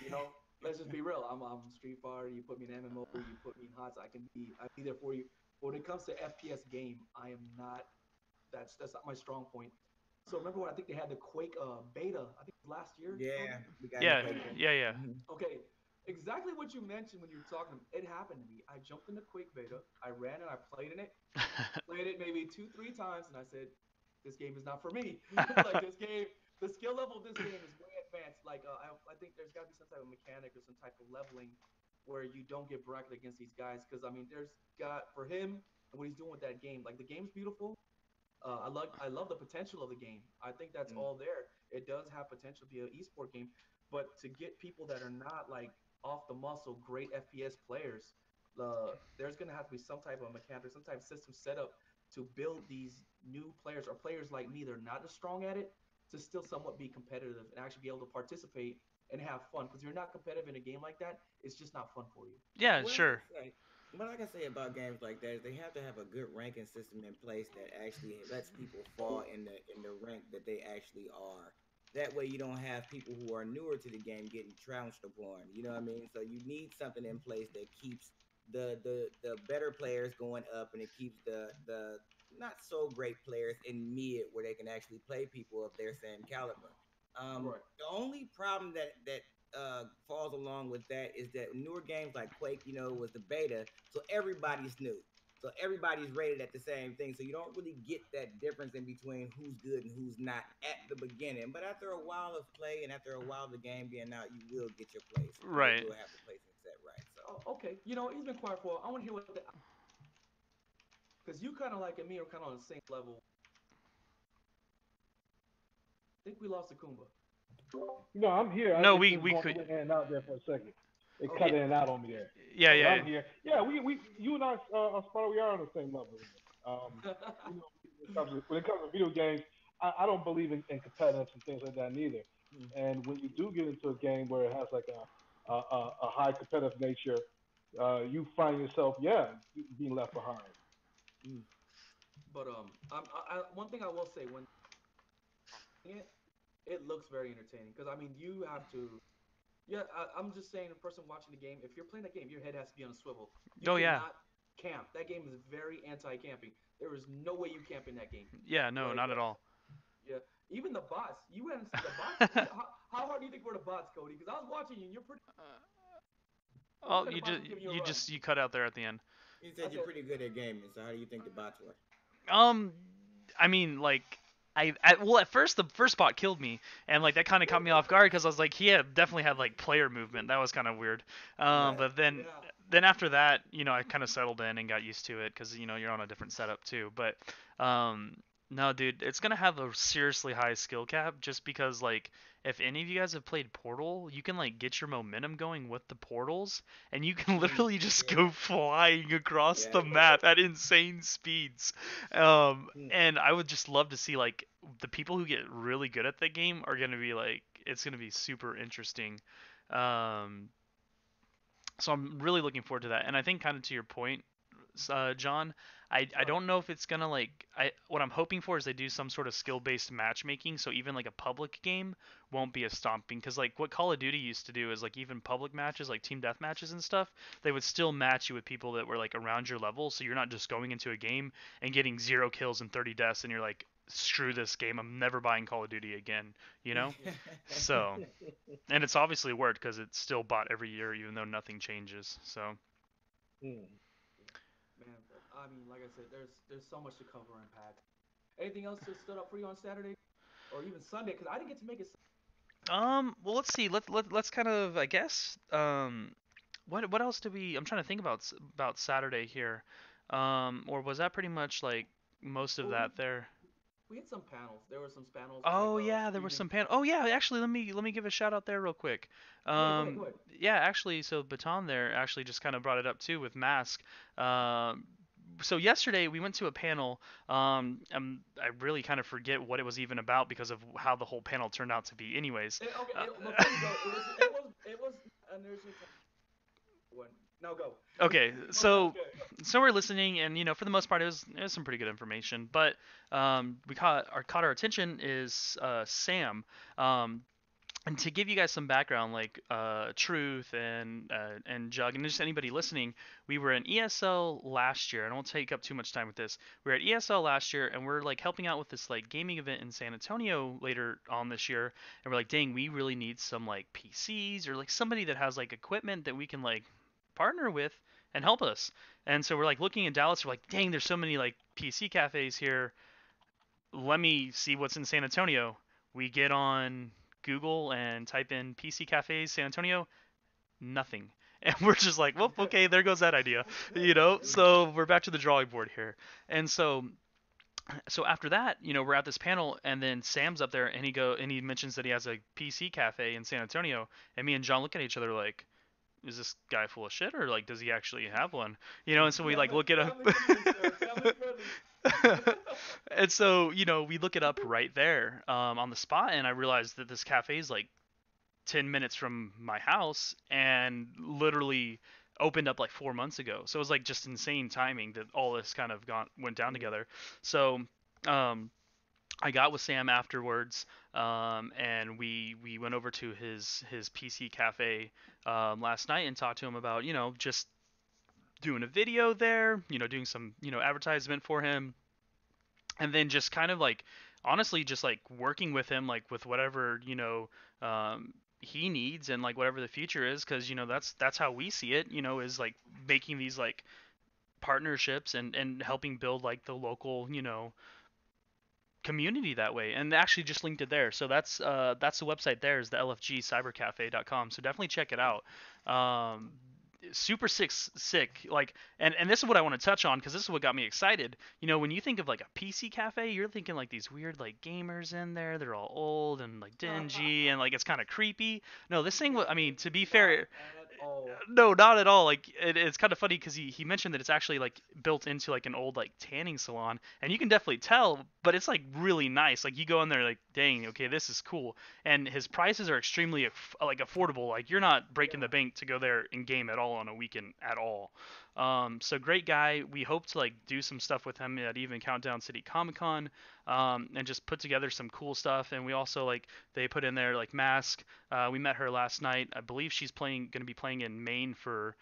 You know, let's just be real. I'm Street Fighter. You put me in MMO, you put me in HOTS, I'll be there for you. But when it comes to FPS game, I am not. That's not my strong point. So remember when I think they had the Quake beta? I think it was last year, Yeah, Cody. we got in the Yeah, Quake game. yeah, yeah. Hmm. Okay, exactly what you mentioned when you were talking. It happened to me. I jumped into Quake beta. I ran and I played in it. Played it maybe two, 3 times, and I said, "This game is not for me." Like this game, the skill level of this game is way advanced. Like I think there's got to be some type of mechanic or some type of leveling where you don't get bracketed against these guys. Because I mean, there's got for him and what he's doing with that game. Like the game's beautiful. I love the potential of the game. I think that's Mm. all there. It does have potential to be an esport game, but to get people that are not like off the muscle great FPS players, there's gonna have to be some type of mechanic or some type of system set up to build these new players or players like me that are not as strong at it to still somewhat be competitive and actually be able to participate and have fun. Because you're not competitive in a game like that, it's just not fun for you. Yeah, What I can sure. say, what I can say about games like that is they have to have a good ranking system in place that actually lets people fall in the rank that they actually are. That way, you don't have people who are newer to the game getting trounced upon. You know what I mean? So you need something in place that keeps the better players going up, and it keeps the not so great players in mid where they can actually play people of their same caliber. Right. The only problem that falls along with that is that newer games like Quake, was the beta, so everybody's new. So everybody's rated at the same thing. So you don't really get that difference in between who's good and who's not at the beginning. But after a while of play and after a while of the game being out, you will get your place and you Right. will have the placing set right. So Oh, okay. He's been quiet for a while. I want to hear what the because you kind of like and me are kind of on the same level. I think we lost Akumba. No, I'm here. No, It we was we going could. in and out there for a second. It cut Okay. in and out on me there, Yeah, but Okay. yeah. I'm here. Yeah, we you and I, Sparta, we are on the same level. When it comes to video games, I don't believe in competitiveness and things like that neither. mm, And when you do get into a game where it has like a high competitive nature, you find yourself, being left behind. mm, But one thing I will say when it it looks very entertaining because I mean you have to. Yeah, I'm just saying, the person watching the game, if you're playing that game, your head has to be on a swivel. You Oh yeah. cannot camp. That game is very anti-camping. There is no way you camp in that game. Yeah, no, Like, not at all. yeah, even the bots. You went the bots. How hard do you think were the bots, Cody? Because I was watching you, and you're pretty. Oh, Oh, look at the bots giving you a you run. just you cut out there at the end. you I said you're said, pretty good at gaming. So how do you think the bots were? Um, I mean, like, well, at first the first spot killed me, and like that kind of caught me off guard because I was like, he had definitely had like player movement. That was kind of weird. Right. But yeah. then after that, I kind of settled in and got used to it because you're on a different setup too. But um, no, dude, it's gonna have a seriously high skill cap just because like if any of you guys have played Portal, you can like get your momentum going with the portals, and you can Mm, literally just yeah. go flying across Yeah. the map at insane speeds. Mm, And I would just love to see like the people who get really good at the game are gonna be like it's gonna be super interesting. Um, so I'm really looking forward to that. And I think kind of to your point, John, I Sorry. don't know if it's gonna like what I'm hoping for is they do some sort of skill based matchmaking, so even like a public game won't be a stomping. Because like what Call of Duty used to do is like even public matches, like team death matches and stuff, they would still match you with people that were like around your level, so you're not just going into a game and getting 0 kills and 30 deaths, and you're like screw this game, I'm never buying Call of Duty again, you know? So and it's obviously worked because it's still bought every year even though nothing changes. So Hmm. Man, but I mean, like I said, there's so much to cover in PAX. Anything else that stood up for you on Saturday or even Sunday? Because I didn't get to make it. well, let's see. Let's kind of, I guess. What else do we? I'm trying to think about about Saturday here. Or was that pretty much like most of Well, that there? We had some panels. There were some panels like Oh yeah, there was streaming. some panel. Oh yeah, actually, let me give a shout out there real quick. Yeah, go ahead, go ahead. Yeah, actually, so Baton there actually just kind of brought it up too with Mask. Um, so yesterday we went to a panel. I really kind of forget what it was even about because of how the whole panel turned out to be. Anyways, Okay, uh, before you go, it was a nursing one. Now go. okay, so Okay. so we're listening, and for the most part, it was some pretty good information. But we caught our attention is Sam. Um, and to give you guys some background, like Truth and Jug and just anybody listening, we were in ESL last year. I don't take up too much time with this. We were at ESL last year, and we're like helping out with this like gaming event in San Antonio later on this year. And we're like, dang, we really need some like PCs or like somebody that has like equipment that we can like partner with and help us. And so we're like looking in Dallas. We're like, dang, there's so many like PC cafes here. Let me see what's in San Antonio. We get on Google and type in PC cafes San Antonio, nothing. And we're just like, well, okay, there goes that idea, So we're back to the drawing board here. And so after that, we're at this panel, and then Sam's up there, and he mentions that he has a PC cafe in San Antonio, and me and John look at each other like, is this guy full of shit, or like, does he actually have one? And so we like look it up. Family friendly, sir. Family friendly. And so we look it up right there on the spot, and I realized that this cafe is like 10 minutes from my house and literally opened up like 4 months ago. So it was like just insane timing that all this kind of went down Yeah. together. So um, I got with Sam afterwards, and we went over to his PC cafe last night and talked to him about just doing a video there, doing some advertisement for him, and then just kind of like honestly just like working with him like with whatever he needs and like whatever the future is, because that's how we see it, is like making these like partnerships and helping build like the local community that way. And actually just linked it there, so that's the website. There is the lfgcybercafe.com, so definitely check it out. um Super sick, like, and this is what I want to touch on because this is what got me excited. When you think of like a PC cafe, you're thinking like these weird like gamers in there. They're all old and like dingy and like it's kind of creepy. No, this thing I mean, to be Not fair, at all. no, not at all. Like it's kind of funny because he mentioned that it's actually like built into like an old like tanning salon, and you can definitely tell. But it's like really nice. Like you go in there like, dang, okay, this is cool. And his prices are extremely like affordable. Like you're not breaking the Yeah. bank to go there and game at all on a weekend at all. So great guy. We hope to like do some stuff with him at even Countdown City Comic Con, and just put together some cool stuff. And we also like they put in there like Mask. We met her last night. I believe she's going to be playing in Maine for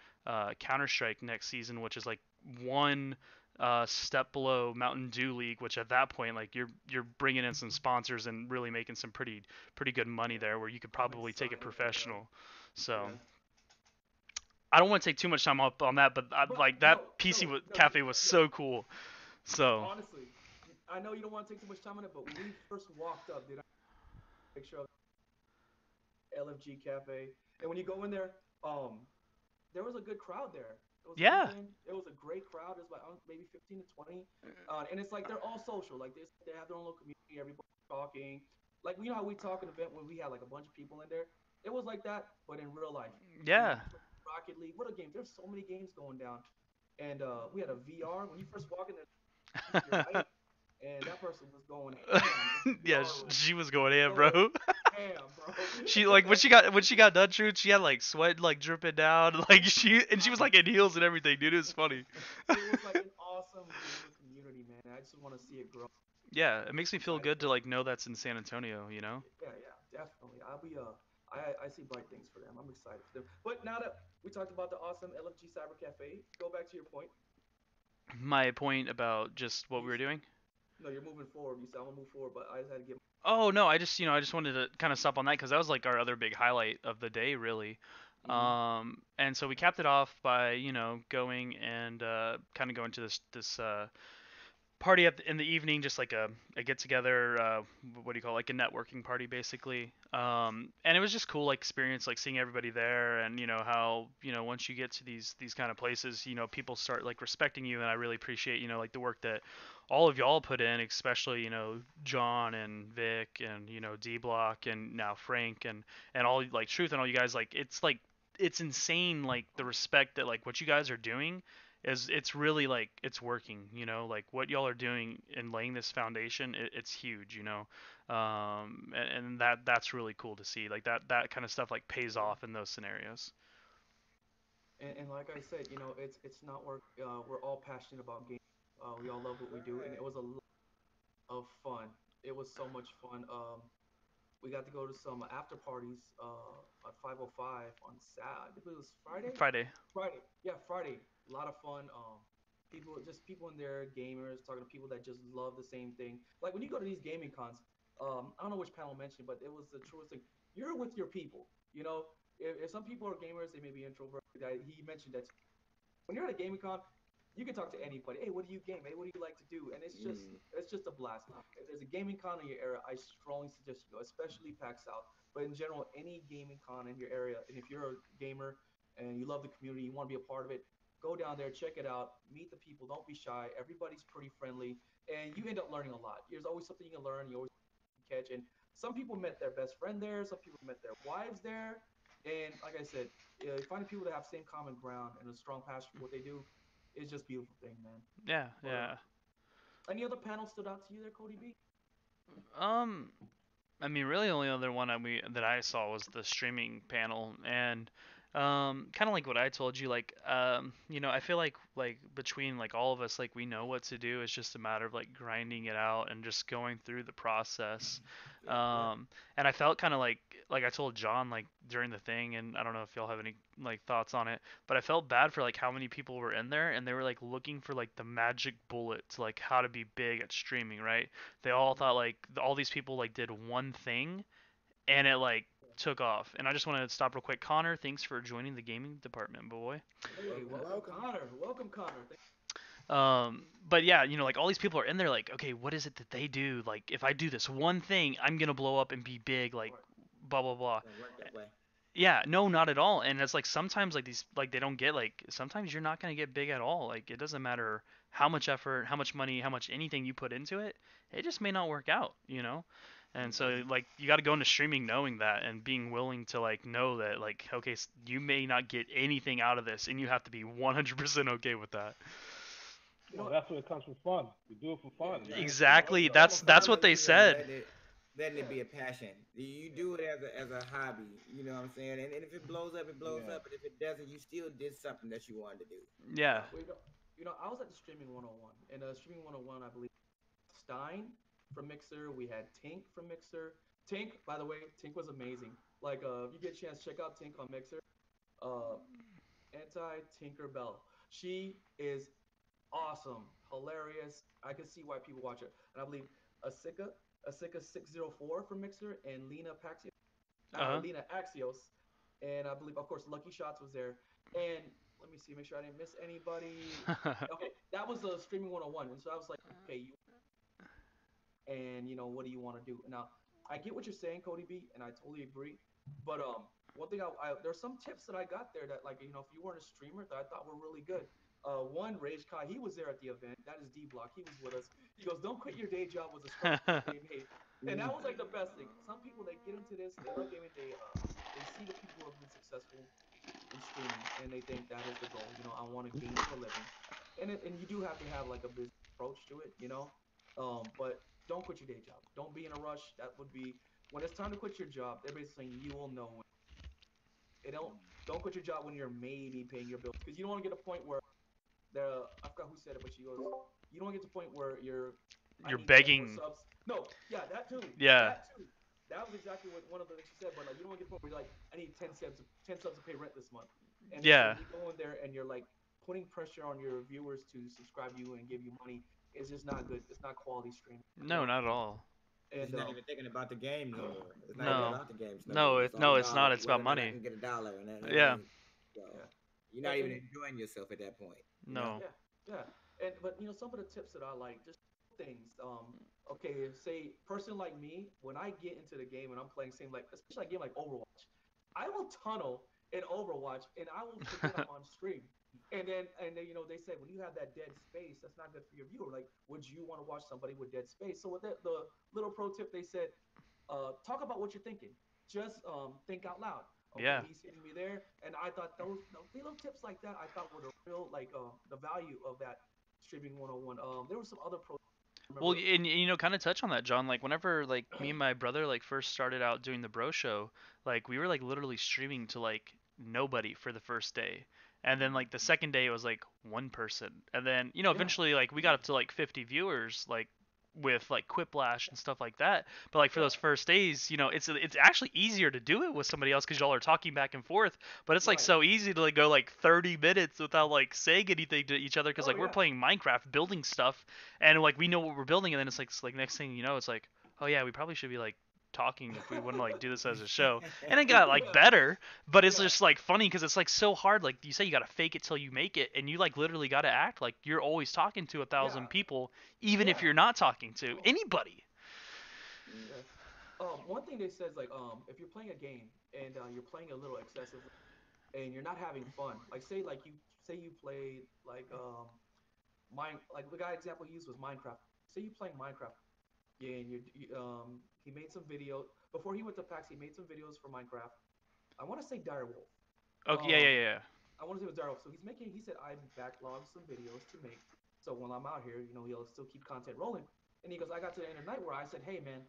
Counter Strike next season, which is like one step below Mountain Dew League. Which at that point, like you're bringing in some sponsors and really making some pretty good money there, where you could I'm probably take it excited, bro. professional. So Yeah. I don't want to take too much time up on that, but But like no, that PC no, no, cafe was no. so cool. So Honestly, I know you don't want to take too much time on it, but when we first walked up, did I picture of LFG Cafe? And when you go in there, there was a good crowd there. It was a yeah, weekend. It was a great crowd. It's like maybe 15 to 20, and it's like they're all social. Like they have their own little community. Everybody's talking. Like how we talk in an event when we had like a bunch of people in there. It was like that, but in real life. yeah, Rocket League. What a game! There's so many games going down, and we had a VR. When you first walk in there, to your right, and that person was going ham in the yeah. VR room. She was going in, Going bro. ham, bro. She like when she got done, truth, she had like sweat like dripping down, like she was like in heels and everything, dude. It was funny. It was like an awesome gamer community, man. I just want to see it grow. Yeah, it makes me feel Excited good to for it. like know that's in San Antonio. Yeah, yeah, definitely. I see bright things for them. I'm excited for them. But now that we talked about the awesome LFG Cyber Cafe, go back to your point. My point about just what You we were doing. no, you're moving forward. You said I'm gonna move forward, but I just had to get. Oh no, I just wanted to kind of stop on that because that was like our other big highlight of the day, really. Mm-hmm. And so we capped it off by going and kind of going to this party in the evening, just like a get together. What do you call it? Like a networking party, basically. And it was just cool, like experience, like seeing everybody there, and how once you get to these kind of places, people start like respecting you, and I really appreciate like the work that all of y'all put in, especially John and Vic and D Block and now Frank and all like Truth and all you guys. Like it's insane, like the respect that like what you guys are doing is it's really like it's working, like what y'all are doing and laying this foundation, it's huge, and that's really cool to see, like that kind of stuff like pays Yeah. off in those scenarios. And like I said, it's not work. We're all passionate about games. We all love what we do, and it Right. was a lot of fun. It was so much fun. We got to go to some after parties at 505 on Saturday. It was Friday. Friday. Friday, yeah, Friday. A lot of fun. People in there, gamers, talking to people that just love the same thing. Like when you go to these gaming cons, I don't know which panel mentioned, but it was the truest thing. You're with your people. If some people are gamers, they may be introverted. He mentioned that when you're at a gaming con, you can talk to anybody. Hey, what do you game? Hey, what do you like to do? And Mm. it's just a blast. If there's a gaming con in your area, I strongly suggest you go, especially PAX South. But in general, any gaming con in your area, and if you're a gamer and you love the community, you want to be a part of it, go down there, check it out, meet the people. Don't be shy. Everybody's pretty friendly, and you end up learning a lot. There's always something you can learn. You always catch. And some people met their best friend there. Some people met their wives there. And like I said, finding people that have same common ground and a strong passion for what they do is just a beautiful thing, man. Yeah, But yeah. any other panels stood out to you there, Cody B? um I mean, really, the only other one that I saw was the streaming panel, and kind of like what I told you, like I feel like between like all of us, like we know what to do. It's just a matter of like grinding it out and just going through the process. Yep. Yep. And I felt kind of like I told John like during the thing, and I don't know if y'all have any like thoughts on it, but I felt bad for like how many people were in there, and they were like looking for like the magic bullet to like how to be big at streaming, right? They all thought like all these people like did one thing and it like took off. And I just want to stop real quick. Connor, thanks for joining the gaming department, boy. Hey, Welcome, welcome, welcome. Connor. Welcome, Connor. But yeah, like all these people are in there like, okay, what is it that they do? Like if I do this one thing, I'm gonna blow up and be big, like Right. blah blah blah. Don't work that way. Yeah, no, not at all. And it's like sometimes like these like they don't get like sometimes you're not gonna get big at all. Like it doesn't matter how much effort, how much money, how much anything you put into it, it just may not work out. And Mm-hmm. so like you got to go into streaming knowing that and being willing to like know that like okay, you may not get anything out of this and you have to be 100% okay with that. You know Well, what? that's what it comes from fun. You do it for Yeah, fun, man. yeah. Exactly. Come That's from that's what finding they it and said. letting it Yeah, be a passion. You do it as a hobby. You know what I'm saying? And if it blows up, it blows Yeah. up. But if it doesn't, you still did something that you wanted to do. So Yeah. well, I was at the Streaming 101, and Streaming 101, I believe Stein from Mixer. We had Tink from Mixer. Tink, by the way, Tink was amazing. Like, if you get a chance, check out Tink on Mixer. Uh, Anti Tinkerbell. She is awesome, hilarious. I can see why people watch her. And I believe Asika, Asika 604 from Mixer, and Uh-huh. Lena Axios, and I believe, of course, Lucky Shots was there. And let me see, make sure I didn't miss anybody. Okay, that was the streaming 101, and so I was like, okay, and what do you want to do? Now, I get what you're saying, Cody B, and I totally agree. But one thing there's some tips that I got there that, like, if you weren't a streamer, that I thought were really good. One, Rage Kai, he was there at the event. That is D Block. He was with us. He goes, "Don't quit your day job," was a strong point they made, and that Mm. was like the best thing. Some people, they get into this, they love gaming, they see the people who have been successful in streaming, and they think that is the goal. I want to game for a living, and you do have to have like a business approach to it. But don't quit your day job. Don't be in a rush. That would be when it's time to quit your job. They're basically saying you will know when. They don't quit your job when you're maybe paying your bills because you don't want to get a point where I forgot who said it, but she goes, you don't want to get to a point where I You're need 10 more begging. subs. No, yeah, that too, Yeah. that too. That was exactly what one of the things she said. But like, you don't want to get to a point where you're like, I need 10 subs to pay rent this month, and then so Yeah. when you go in there and you're like putting pressure on your viewers to subscribe to you and give you money, it's just not good. It's not quality streaming, you No, know. not at all. It's And not even thinking about the games no more. It's not even yeah, No. about the games no No, more. it It's all no, it's not. about It's whether about or not I money. can get a dollar, and that Yeah. ain't so. yeah, You're not even and enjoying yourself at that point. You know. No. yeah, yeah. And but some of the tips that I like, just things. Okay, say person like me, when I get into the game and I'm playing same like especially a game like Overwatch, I will tunnel in Overwatch and I will forget I'm on stream. And then they say when you have that dead space, that's not good for your viewer. Like, would you want to watch somebody with dead space? So with the little pro tip, they said, talk about what you're thinking. Just think out loud. Okay, Yeah. he's hitting me there, and I thought those little tips like that I thought were the real like the value of that streaming 101. There were some other pro. Well, Remember? and kind of touch on that, John. Like whenever like me and my brother like first started out doing the bro show, like we were like literally streaming to like nobody for the first day. And then like the second day it was like one person. And then, Yeah, eventually like we got up to like 50 viewers like with like Quiplash and stuff like that. But like for yeah, those first days, it's actually easier to do it with somebody else cuz y'all are talking back and forth, but it's like right. so easy to like go like 30 minutes without like saying anything to each other cuz Oh like we're yeah, playing Minecraft building stuff and like we know what we're building, and then it's like next thing you know, it's like, oh yeah, we probably should be like talking if we want to like do this as a show. And it got like yeah, better, but it's yeah, just like funny because it's like so hard. Like you say, you gotta fake it till you make it, and you like literally gotta act like you're always talking to a yeah, thousand people, even if yeah. you're not talking to Oh, anybody. yes. One thing they said is like if you're playing a game and you're playing a little excessively and you're not having fun, like say you played like mine like the guy example he used was Minecraft. Say you playing Minecraft, yeah, and he made some video before he went to PAX. He made some videos for Minecraft. I want to say Direwolf. Okay, yeah, yeah, Um, yeah. I want to say it was Daryl. So he said, I backlogged some videos to make. So when I'm out here, he'll still keep content rolling. And he goes, I got to the end of the night where I said, hey, man,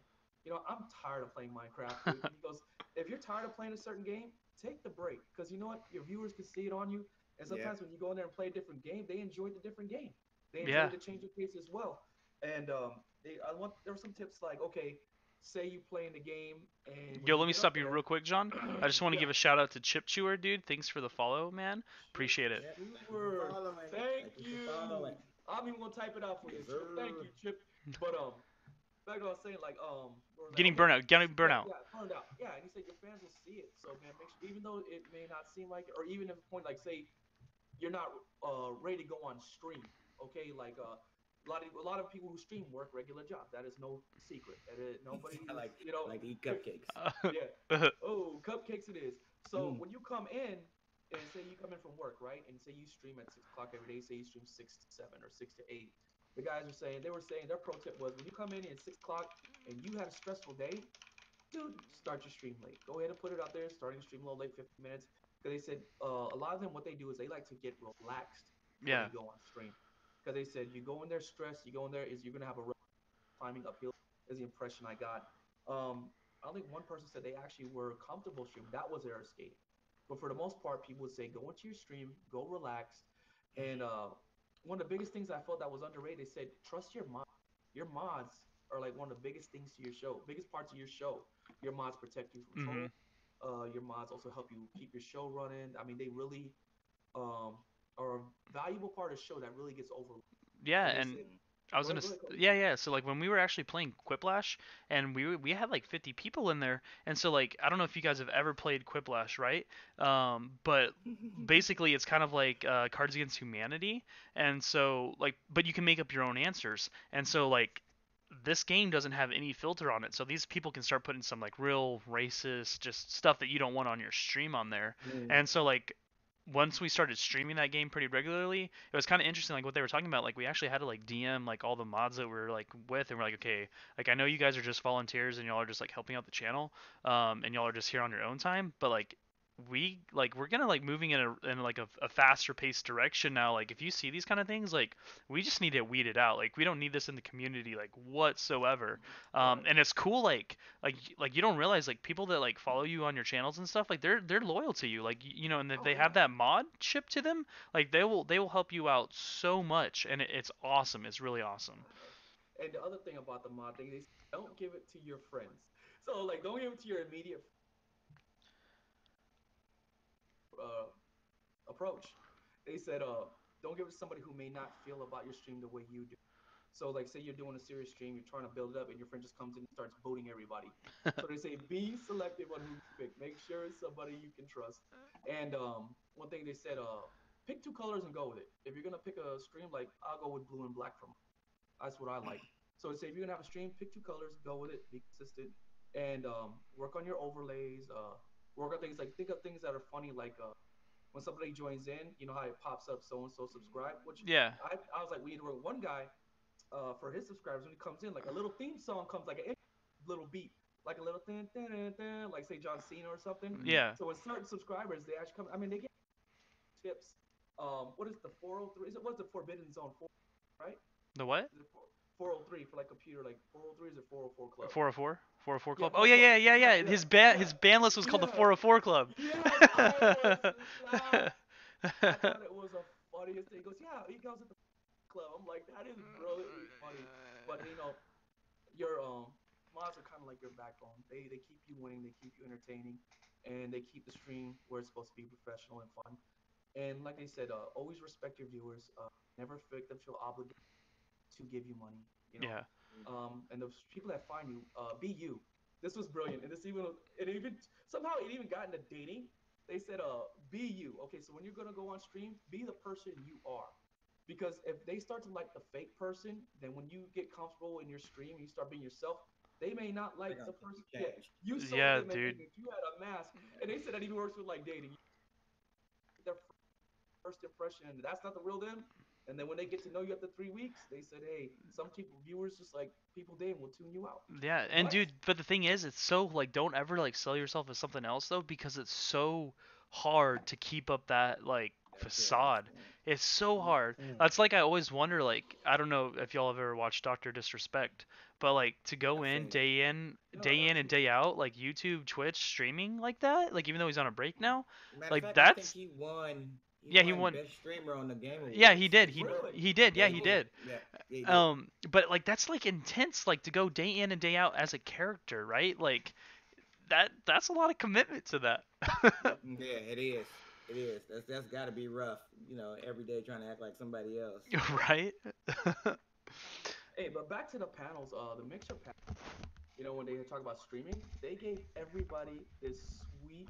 I'm tired of playing Minecraft, dude. And he goes, if you're tired of playing a certain game, take the break. Because you know what? Your viewers can see it on you. And Yeah. sometimes when you go in there and play a different game, they enjoyed the different game. They Yeah. enjoyed the change of pace as well. And there were some tips like, okay, say you play in the game, and when Yo, you let me get up stop you there, real quick, John. I just want to yeah, give a shout out to Chip Chewer, dude. Thanks for the follow, man. Chip Appreciate it. Yep. Thank you for Stewart. following. Thank Thank you for you. following. I'm even gonna type it out for you, Yes, Chip. Thank sir. you, Chip. But back to what I was saying, like what was that? Getting Okay, burnout. Getting yeah, burnout. yeah, burned out. Yeah, and he said your fans will see it. So man, make sure even though it may not seem like it, or even if a point like say you're not ready to go on stream. Okay, like a lot of people who stream work regular jobs. That is no secret. Nobody I is like to eat cupcakes. yeah. Oh, cupcakes it is. So Mm. when you come in and say you come in from work, right, and say you stream at 6 o'clock every day, say you stream 6 to 7 or 6 to 8. The guys are saying they were saying their pro tip was when you come in at 6 o'clock and you had a stressful day, dude, start your stream late. Go ahead and put it out there, starting stream a little late, 15 minutes. Because they said a lot of them, what they do is they like to get relaxed before Yeah. they go on stream. Because they said you go in there stressed, you go in there is you're gonna have a rough climbing uphill. Is the impression I got. I think one person said they actually were comfortable streaming. That was their escape. But for the most part, people would say go into your stream, go relax, and one of the biggest things I felt that was underrated, they said trust your mods. Your mods are like one of the biggest things to your show, biggest parts of your show. Your mods protect you from Mhm. trolls. Your mods also help you keep your show running. I mean, they really um, are a valuable part of the show that really gets overlooked. Yeah, And they and said, I was go gonna, ahead, go ahead, Cody. yeah, yeah. So like when we were actually playing Quiplash, and we had like 50 people in there, and so like I don't know if you guys have ever played Quiplash, right? But basically it's kind of like Cards Against Humanity, and so like, but you can make up your own answers, and so like this game doesn't have any filter on it, so these people can start putting some like real racist, just stuff that you don't want on your stream on there, Mm. and so like once we started streaming that game pretty regularly, it was kind of interesting, like what they were talking about. Like we actually had to like DM like all the mods that we're like with, and we're like, okay, like I know you guys are just volunteers and y'all are just like helping out the channel, and y'all are just here on your own time, but like we're gonna like moving in like a faster paced direction now. Like if you see these kind of things, like we just need to weed it out. Like we don't need this in the community like whatsoever. Right. And it's cool like you don't realize like people that like follow you on your channels and stuff, like they're loyal to you, like and if Oh they yeah. have that mod chip to them, like they will help you out so much, and it's awesome. It's really awesome. And the other thing about the mod thing, they say, don't give it to your friends. So like, don't give it to your immediate uh, approach. They said, don't give it to somebody who may not feel about your stream the way you do. So like, say you're doing a serious stream, you're trying to build it up, and your friend just comes in and starts booting everybody. So they say, be selective on who you pick. Make sure it's somebody you can trust. And one thing they said, pick two colors and go with it. If you're gonna pick a stream, like I'll go with blue and black from. That's what I like. So say if you're gonna have a stream, pick two colors, go with it, be consistent, and work on your overlays. Work on things like think of things that are funny, like when somebody joins in, you know how it pops up so and so subscribe. Which Yeah. I was like, we need to work one guy for his subscribers when he comes in, like a little theme song comes, like a little beat, like a little thing, like say John Cena or something. Yeah. So when certain subscribers, they actually come. I mean, they get tips. What is the 403? Is it what's the Forbidden Zone 4? Right? The what? Is it 403 for like computer? Like 403 is it 404 club? 404? 404 Yeah, Club. Oh yeah, 404. yeah, yeah, Yeah, yeah. yeah, His yeah, band list was called the yeah. 404 Club. Yes, I was laugh. I thought it was the funniest thing. He goes, yeah, he goes at the club. I'm like, that is brilliantly funny. But you know, your mods are kind of like your backbone. They keep you winning, they keep you entertaining, and they keep the stream where it's supposed to be professional and fun. And like I said, always respect your viewers. Never make them feel obligated to give you money. You know, Yeah. and the people that find you, be you. This was brilliant, and this even it even somehow it even got into dating. They said, be you. Okay, so when you're gonna go on stream, be the person you are. Because if they start to like the fake person, then when you get comfortable in your stream and you start being yourself, they may not They're like gonna the think you person. Yeah, changed. you sold Yeah, them and dude. think that you had a mask. And they said that even works with like dating. Their first impression, and that's not the real them. And then when they get to know you after 3 weeks, they said, "Hey, some people, viewers, just like people dating, will tune you out." Yeah, and What? dude, but the thing is, it's so like don't ever like sell yourself as something else though, because it's so hard to keep up that like That's true. That's facade. true. It's so hard. Mm-mm. That's like I always wonder like I don't know if y'all have ever watched Doctor Disrespect, but like to go I've seen it. No, I've day never in and seen it. day out like YouTube, Twitch streaming like that, like even though he's on a break now, Matter of like fact, I think that's he won. He yeah, he won won. best streamer on the Game Yeah, Awards he did. this He year. Really? he did. Yeah, Yeah, he he did. did. Yeah, yeah, he did. But like that's like intense like to go day in and day out as a character, right? Like that's a lot of commitment to that. Yeah, it is. It is. That's got to be rough. Every day trying to act like somebody else. Right? Hey, but back to the panels. The mixer panel. You know, when they talk about streaming, they gave everybody this sweet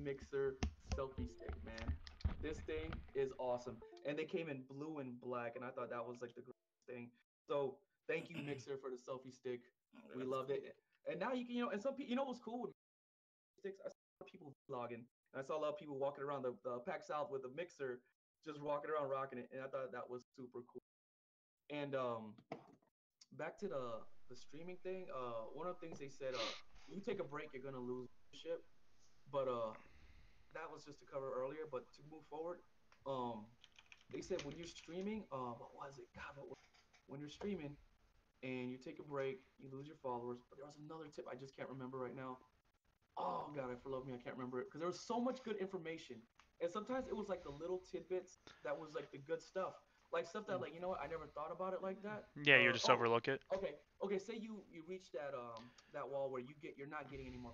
mixer selfie stick, man. This thing is awesome. And they came in blue and black, and I thought that was like the greatest thing. So thank you, Mixer, for the selfie stick. We That's loved cool. it. And now you can, and some people, what's cool with sticks? I saw people vlogging, and I saw a lot of people walking around the PAX South with the mixer, just walking around rocking it, and I thought that was super cool. And back to the streaming thing. One of the things they said, you take a break, you're gonna lose viewership. But that was just to cover earlier. But to move forward, um, they said when you're streaming, what was it? God, when you're streaming and you take a break, you lose your followers. But there was another tip I just can't remember right now. Oh God, I for love me, I can't remember it because there was so much good information, and sometimes it was like the little tidbits that was like the good stuff, like stuff that like what I never thought about it like that. Yeah, you just Oh, overlook it. okay, okay. Say you reach that wall where you're not getting any more.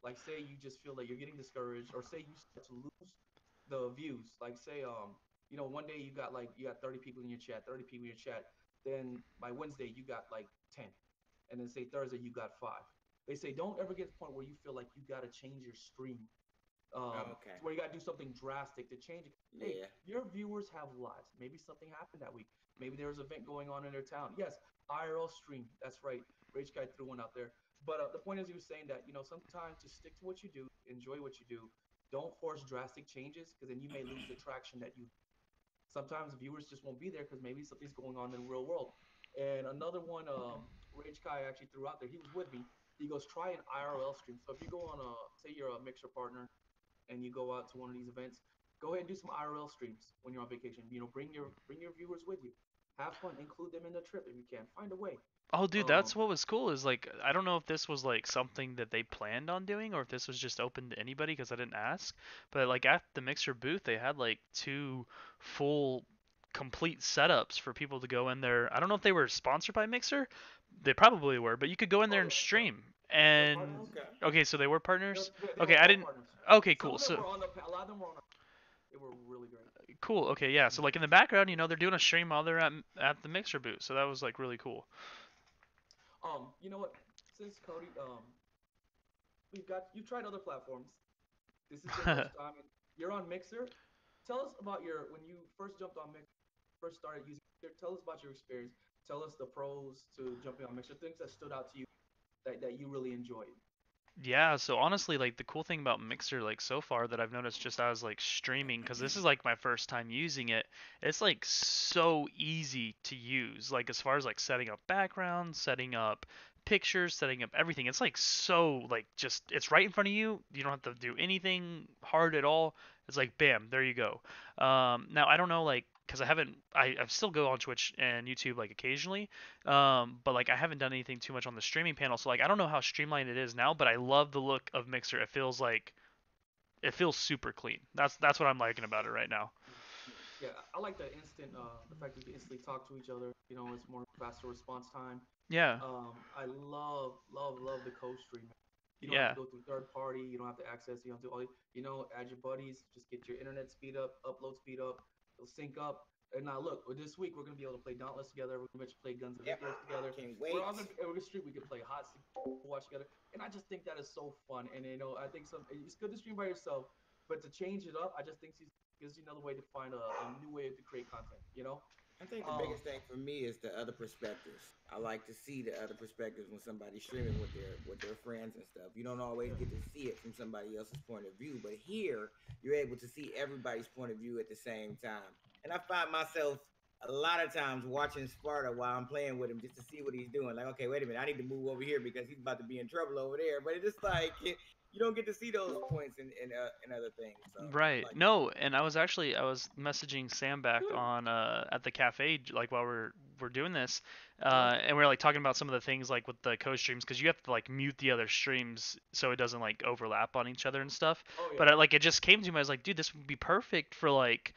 Like say you just feel like you're getting discouraged, or say you start to lose the views. Like say one day you got 30 people in your chat, 30 people in your chat. Then by Wednesday you got like 10, and then say Thursday you got 5. They say don't ever get to the point where you feel like you got to change your stream, Okay. to where you got to do something drastic to change it. Hey, Yeah. your viewers have lives. Maybe something happened that week. Maybe there was an event going on in their town. Yes, IRL stream. That's right. Rage Guy threw one out there. But the point is, he was saying that sometimes just stick to what you do, enjoy what you do. Don't force drastic changes because then you may lose the traction that you. Sometimes viewers just won't be there because maybe something's going on in the real world. And another one, Rage Kai actually threw out there. He was with me. He goes, try an IRL stream. So if you go on say you're a mixer partner and you go out to one of these events, go ahead and do some IRL streams when you're on vacation. Bring your viewers with you. Have fun. Include them in the trip if you can. Find a way. Oh, dude, Um, that's what was cool is like I don't know if this was like something that they planned on doing or if this was just open to anybody because I didn't ask. But like at the Mixer booth, they had like two full complete setups for people to go in there. I don't know if they were sponsored by Mixer. They probably were, but you could go in there oh and yeah, stream. they're partners. And Okay. okay, so they were They're, partners. they Okay, were I all didn't. partners. Okay, Some cool. of them So were on the. A lot of them were on. They were really great. cool. Okay, yeah. So like in the background, they're doing a stream while they're at the Mixer booth. So that was like really cool. You know what? Since Cody, you've tried other platforms. This is your first time. You're on Mixer. Tell us about your when you first jumped on Mixer, first started using Mixer. Tell us about your experience. Tell us the pros to jumping on Mixer. Things that stood out to you that you really enjoyed. Yeah, so honestly, like the cool thing about Mixer, like so far that I've noticed just as like streaming, because this is like my first time using it, it's like so easy to use. Like as far as like setting up backgrounds, setting up pictures, setting up everything, it's like so like just it's right in front of you. You don't have to do anything hard at all. It's like bam, there you go. Now I don't know like because I still go on Twitch and YouTube like occasionally, but like I haven't done anything too much on the streaming panel, so like I don't know how streamlined it is now, but I love the look of Mixer. It feels super clean. That's what I'm liking about it right now. Yeah, I like the fact that you can instantly talk to each other. You know, it's more faster response time. Yeah, I love the co-streaming. You don't have to yeah, go through third party. You don't have to access. You don't have to do all. You know, add your buddies. Just get your internet speed up, upload speed up. It'll sync up. And now look, this week we're gonna be able to play Dauntless together. We're gonna play Guns of Yep. Icarus together. Can't We're wait. all gonna we're gonna stream. We can play Hot watch together. And I just think that is so fun. And you know, I think it's good to stream by yourself, but to change it up, I just think it gives you another way to find a new way to create content. You know. I think the Um, biggest thing for me is the other perspectives. I like to see the other perspectives when somebody's streaming with their friends and stuff. You don't always get to see it from somebody else's point of view, but here you're able to see everybody's point of view at the same time. And I find myself a lot of times watching Sparta while I'm playing with him just to see what he's doing. Like, okay, wait a minute, I need to move over here because he's about to be in trouble over there. But it's just like you don't get to see those points in other things. So I right. like that. No, and I was messaging Sam back good. on at the cafe like while we're doing this, Uh, and we are like talking about some of the things like with the co-streams because you have to like mute the other streams so it doesn't like overlap on each other and stuff. oh But yeah. like it just came to me, I was like, dude, this would be perfect for like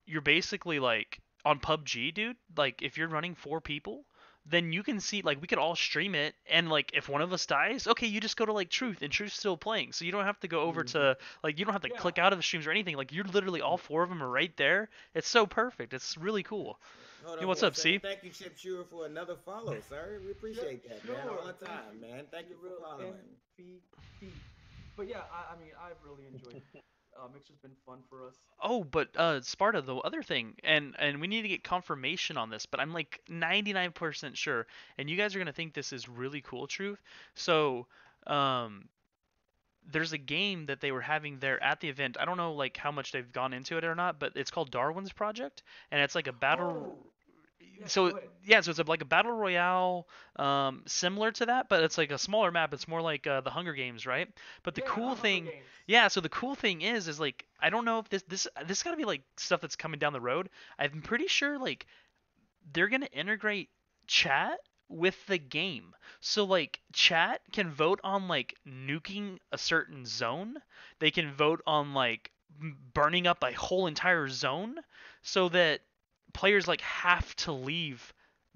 you're basically like on PUBG, dude. Like if you're running four people, then you can see like we could all stream it, and like if one of us dies, okay, you just go to like Truth, and Truth's still playing, so you don't have to go over Hmm. to like you don't have to Yeah. click out of the streams or anything. Like you're literally all four of them are right there. It's so perfect. It's really cool. Hold Hey, on what's for a up, second. C? Thank you, Chip Sure, for another follow, sir. We Yep, appreciate that, man, all sure. the Thank time, you. man. Thank you You're for real following. MVP. But yeah, I mean, I've really enjoyed it. Mixer's been fun for us. Oh, but Sparta, the other thing, and we need to get confirmation on this, but I'm like 99% sure, and you guys are gonna think this is really cool, Truth. So, um, there's a game that they were having there at the event. I don't know like how much they've gone into it or not, but it's called Darwin's Project, and it's like a battle. Oh, yeah. So Go ahead. yeah, so it's like a battle royale, similar to that, but it's like a smaller map. It's more like the Hunger Games, right? But the Yeah, cool Hunger thing, Games. yeah. So the cool thing is like I don't know if this got to be like stuff that's coming down the road. I'm pretty sure like they're gonna integrate chat with the game. So like chat can vote on like nuking a certain zone. They can vote on like burning up a whole entire zone so that players like have to leave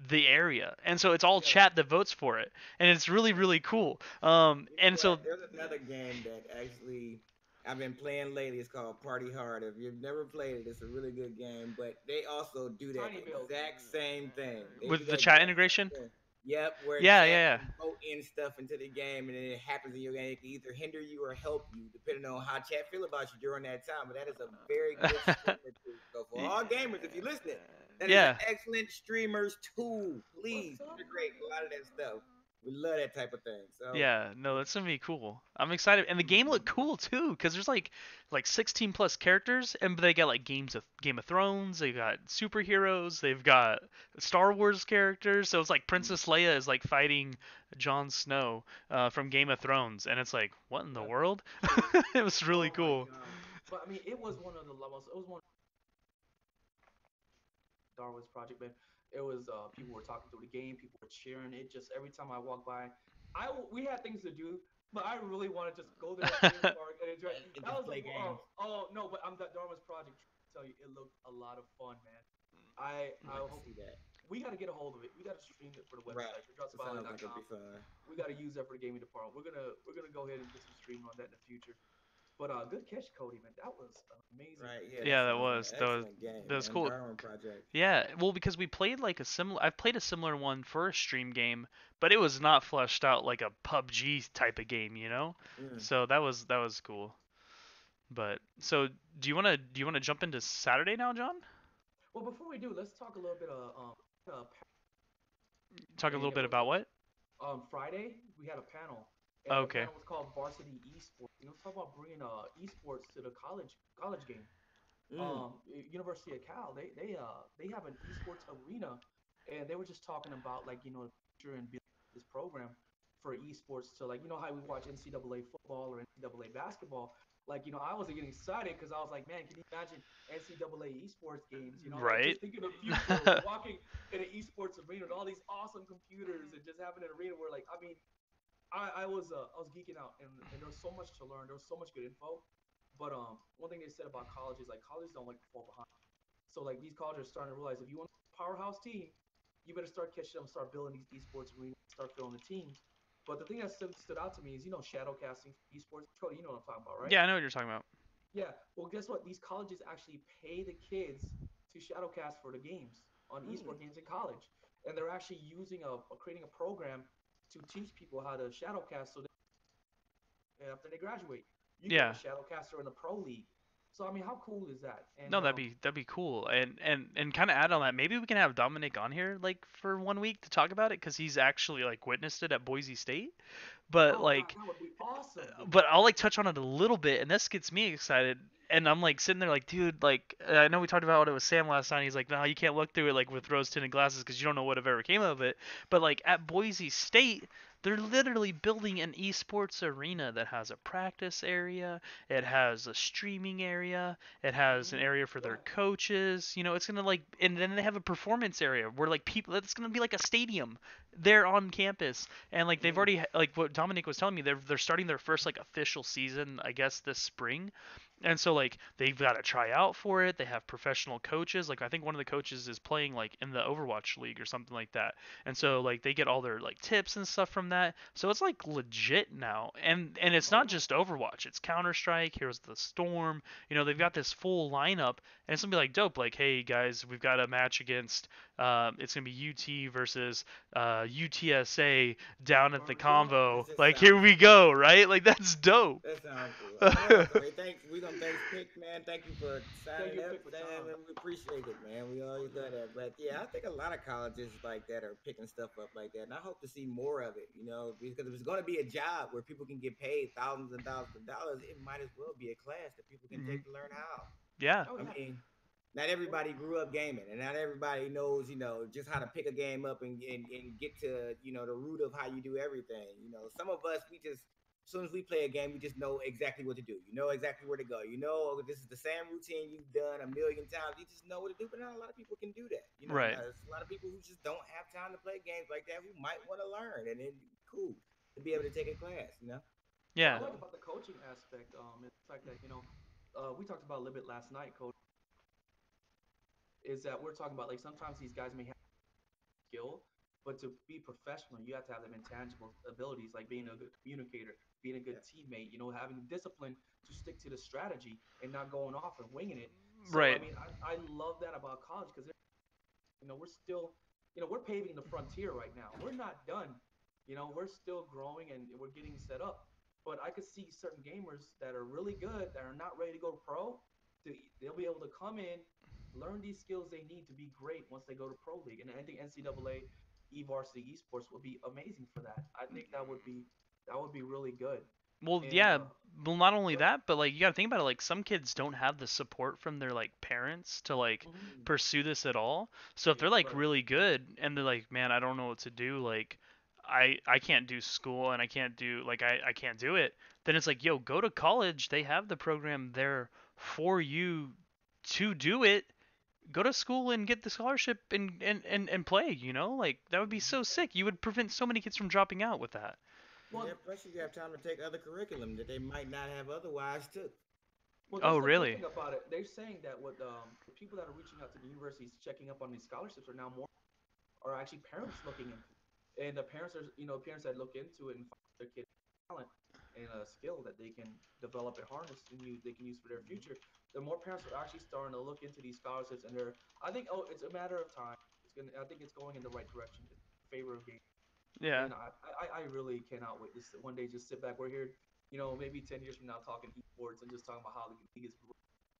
the area. And so it's all Yeah. chat that votes for it. And it's really really cool. You know And what? so There's another game that actually I've been playing lately. It's called Party Hard. If you've never played it, it's a really good game. But they also do that Tiny build. exact same thing. They do with the that chat exact integration, same thing. Yep, where yeah, chat yeah, can vote in stuff into the game, and then it happens in your game. It can either hinder you or help you, depending on how chat feel about you during that time. But that is a very good yeah. streamer tool. So for all gamers, if you're listening, that is an Yeah. excellent streamer's tool. What's Please up? integrate a lot of that stuff. We love that type of thing. So Yeah, no, that's gonna be cool. I'm excited, and the game looked cool too, cause there's like 16 plus characters, and they got like Game of Thrones, they got superheroes, they've got Star Wars characters, so it's like Princess Leia is like fighting Jon Snow from Game of Thrones, and it's like what in the Yeah. world? It was really Oh my cool. god. But I mean, it was one of the levels. It was one of Darwin's project, man. It was people were talking through the game, people were cheering. It just every time I walked by, we had things to do, but I really want to just go to that theme park and enjoy. and That just was play games. oh no, but I'm that Darwin's project. I tell you, it looked a lot of fun, man. I'd I like to hope see that. we got to get a hold of it. We got to stream it for the Right. website for It sounds like it'd dropspotlight.com. be fun. We got to use that for the gaming department. We're gonna go ahead and get some streaming on that in the future. But good catch, Cody, man. That was an amazing Right. Yeah, that Yeah, that sounds like was an that was excellent game, that was man. cool. Darwin Project. Yeah, well, because we played like a similar, I've played a similar one for a stream game, but it was not fleshed out like a PUBG type of game, you know? Mm. So that was cool. But so do you wanna jump into Saturday now, John? Well, before we do, let's talk a little bit of Talk a and little it bit was about what? Friday we had a panel, and the Okay. panel was called Varsity Esports. And it was talking about bringing esports to the college game. Mm. University of Cal, they have an esports arena, and they were just talking about like the future and building this program for esports to like how we watch NCAA football or NCAA basketball. Like I was getting excited because I was like, man, can you imagine NCAA esports games? Like Right. just thinking of the future, we're walking in an esports arena with all these awesome computers and just having an arena where like I mean I was geeking out, and there was so much to learn. There was so much good info. But one thing they said about college is like colleges don't like to fall behind. So like these colleges are starting to realize if you want a powerhouse team, you better start catching them, start building these esports arenas, start filling the teams. But the thing that stood out to me is shadow casting for esports. Cody, you know what I'm talking about, right? Yeah, I know what you're talking about. Yeah. Well, guess what? These colleges actually pay the kids to shadow cast for the games on Mm. esport games in college, and they're actually using creating a program to teach people how to shadow cast so after they graduate. You can become Yeah. a shadow caster in the pro league. So I mean, how cool is that? And No, that'd be cool. And kind of add on that. Maybe we can have Dominic on here like for 1 week to talk about it because he's actually like witnessed it at Boise State. But oh god, like that would be awesome. but I'll like touch on it a little bit, and this gets me excited. And I'm like sitting there like, dude, like I know we talked about it with Sam last night. He's like, no, you can't look through it like with rose tinted glasses because you don't know what ever came of it. But like at Boise State, they're literally building an esports arena that has a practice area, it has a streaming area, it has an area for Yeah. their coaches. It's gonna like, and then they have a performance area where like people, it's gonna be like a stadium there on campus, and like they've Mm. already like what Dominic was telling me, they're starting their first like official season, I guess, this spring. And so like they've got to try out for it. They have professional coaches. Like I think one of the coaches is playing like in the Overwatch League or something like that. And so like they get all their like tips and stuff from that. So it's like legit now. And it's Oh not yeah. just Overwatch. It's Counter Strike. Here's the Storm. They've got this full lineup, and it's gonna be like dope. Like hey guys, we've got a match against. It's gonna be UT versus UTSA down at the For sure. convo. That just Like here sounds we cool. go, right? Like that's dope. That sounds cool. All right, Corey. Thanks. We gonna thanks Pick, man. Thank you for Thank signing you, up. Pick, for Damn, time. man, we appreciate it, man. We For always love sure. that. But yeah, I think a lot of colleges like that are picking stuff up like that, and I hope to see more of it. Because if it's gonna be a job where people can get paid thousands and thousands of dollars, it might as well be a class that people can Mhm. take to learn how. Yeah. Oh I yeah. mean, not everybody grew up gaming, and not everybody knows, just how to pick a game up and get to, the root of how you do everything. Some of us, we just, as soon as we play a game, we just know exactly what to do. You know exactly where to go. Oh, this is the same routine you've done a million times. You just know what to do, but not a lot of people can do that. Right. Now, there's a lot of people who just don't have time to play games like that who might want to learn, and it'd be cool to be able to take a class. What I Yeah. like about the coaching aspect is the fact that we talked about a little bit last night, coach, is that we're talking about like sometimes these guys may have skill, but to be professional, you have to have them intangible abilities like being a good communicator, being a good Yeah. teammate, having the discipline to stick to the strategy and not going off and winging it. So, I Right. mean, I love that about college because we're still, we're paving the frontier right now. We're not done. We're still growing and we're getting set up. But I could see certain gamers that are really good that are not ready to go pro. To, they'll be able to come in, learn these skills they need to be great once they go to pro league. And I think NCAA eVarsity Esports would be amazing for that. I think that would be really good. Well, And yeah. Well, not only go ahead. that, but like you got to think about it. Like some kids don't have the support from their like parents to like Hmm. Mm. pursue this at all. So if they're like Right. really good and they're like, man, I don't know what to do. Like, I can't do school and I can't do like I can't do it. Then it's like, yo, go to college. They have the program there for you to do it. Go to school and get the scholarship and play. Like that would be so sick. You would prevent so many kids from dropping out with that. Yeah, Well, plus you have time to take other curriculum that they might not have otherwise took. Well, Oh, that's the cool really? thing about it. They're saying that what the people that are reaching out to the universities, checking up on these scholarships, are now more are actually parents looking into, and the parents are parents that look into it and find their kid talent and a skill that they can develop and harness and they can use for their Mhm. future. The more parents are actually starting to look into these scholarships, and they're I think it's a matter of time. I think it's going in the right direction. It's in favor of game, Yeah. and I really cannot wait to one day just sit back. We're here, maybe 10 years from now talking esports and just talking about how the league is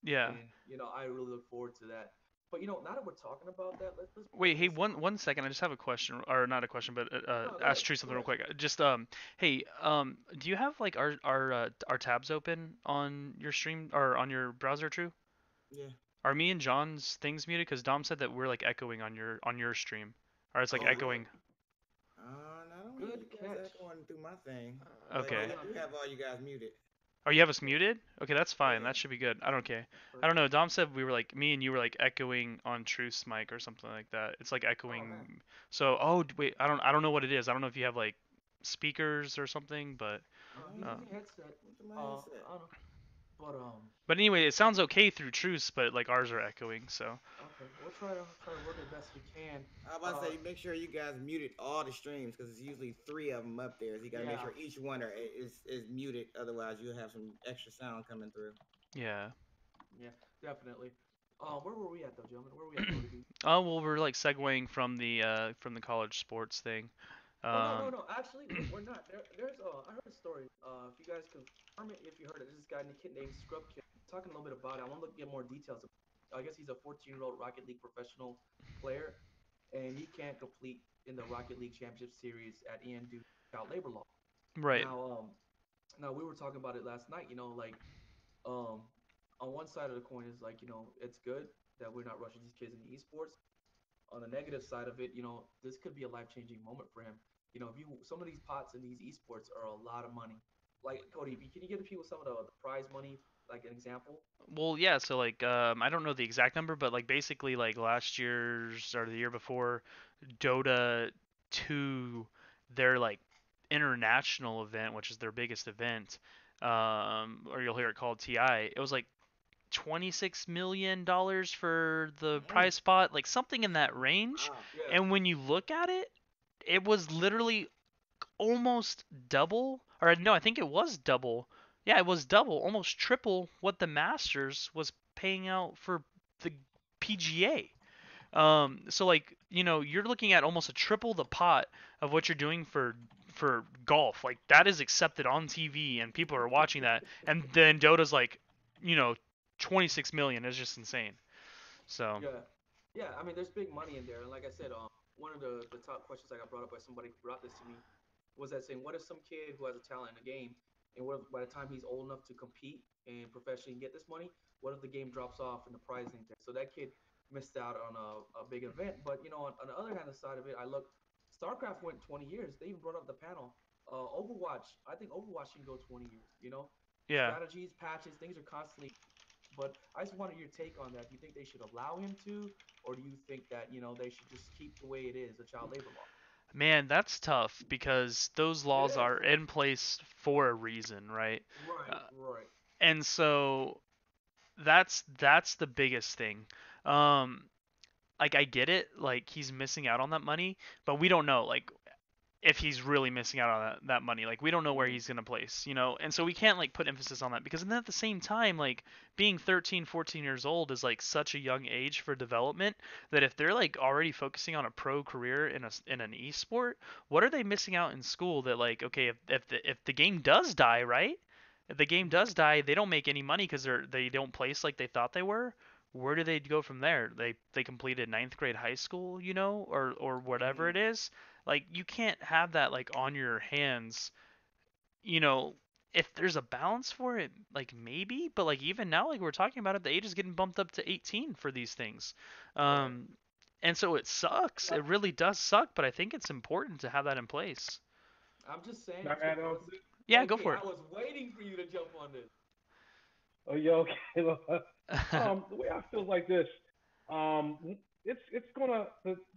Yeah. and I really look forward to that. But now that we're talking about that, let's Wait, bring hey, this one up. one second. I just have a question, or not a question, but No, go ask ahead. Tree Go something real ahead. quick. Just hey, do you have like our tabs open on your stream or on your browser, True? Yeah. Are me and John's things muted? Because Dom said that we're like echoing on your stream, or it's like Oh, echoing. really? I don't hear Good you guys catch. echoing through my thing, but But Okay. I yeah, do have all you guys muted. Oh, you have us muted? Okay, that's fine. Yeah. That should be good. I don't care. that's I don't perfect. know. Dom said we were like me and you were like echoing on Truth's mic or something like that. It's like Oh man. echoing. So, wait, I don't know what it is. I don't know if you have like speakers or something, but He's uh, using a headset. What's my headset? I don't know. But but anyway, it sounds okay through Truth's, but like ours are echoing. So, okay, we'll try to work as best we can. I was about to say, make sure you guys muted all the streams because it's usually three of them up there. So you got to make Yeah, sure each one is muted. Otherwise, you'll have some extra sound coming through. yeah. yeah, definitely. Where were we at though, gentlemen? Where were we at, Cody B? Oh, well, we're like segueing from the college sports thing. Oh no, no, Um, no. Actually, we're not. There's I heard a story. If you guys confirm it, if you heard it, there's this guy named Scrub Kid talking a little bit about it. I want to get more details. I guess he's a 14-year-old Rocket League professional player, and he can't complete in the Rocket League Championship Series at EN due to child labor law. right. Now, now we were talking about it last night. Like um, on one side of the coin is like it's good that we're not rushing these kids into esports. On the negative side of it, this could be a life changing moment for him. If you some of these pots in these esports are a lot of money. Like Cody, can you give the people some of the prize money, like an example? Well, yeah, so like I don't know the exact number, but like basically like last year's or the year before Dota 2 their like international event, which is their biggest event, or you'll hear it called TI. It was like $26 million for the Mm. prize spot, like something in that range. Wow. Yeah, And when you look at it, it was literally almost double, or no, I think it was double. Yeah, it was double, almost triple what the Masters was paying out for the PGA. So like, you're looking at almost a triple the pot of what you're doing for golf. Like that is accepted on TV and people are watching that. And then Dota's like, you know, 26 million is just insane. So, yeah, yeah. I mean, there's big money in there, and like I said, one of the top questions I got brought up by somebody who brought this to me was that saying, what if some kid who has a talent in the game, and what if by the time he's old enough to compete and professionally get this money, what if the game drops off and the prize ain't there? So that kid missed out on a big event. But on the other hand, the side of it, I look, StarCraft went 20 years. They even brought up the panel. Overwatch, I think Overwatch can go 20 years. yeah. Strategies, patches, things are constantly. But I just wanted your take on that. Do you think they should allow him to, or do you think that they should just keep the way it is, the child labor law? Man, that's tough because those It laws is. are in place for a reason, right? Right, Uh, right. and so that's the biggest thing. Um, like I get it, like he's missing out on that money, but we don't know like if he's really missing out on that money. Like we don't know where Mm, he's gonna place. And so we can't like put emphasis on that because then at the same time, like being 13, 14 years old is like such a young age for development that if they're like already focusing on a pro career in an esport, what are they missing out in school that like okay if the game does die, right? If the game mm-hmm. does die, they don't make any money because they don't place like they thought they were. Where do they go from there? They completed ninth grade high school, or whatever Mm. it is. Like you can't have that like on your hands, you know, if there's a balance for it, like maybe, but like even now, like we're talking about it, the age is getting bumped up to 18 for these things. Right. Um, and so it sucks. It really does suck, but I think it's important to have that in place. I'm just saying, Now too, add on to fellas. Yeah, go AK, for I was waiting for you to jump on this. Oh, yeah, okay. it. The way I feel like this, it's gonna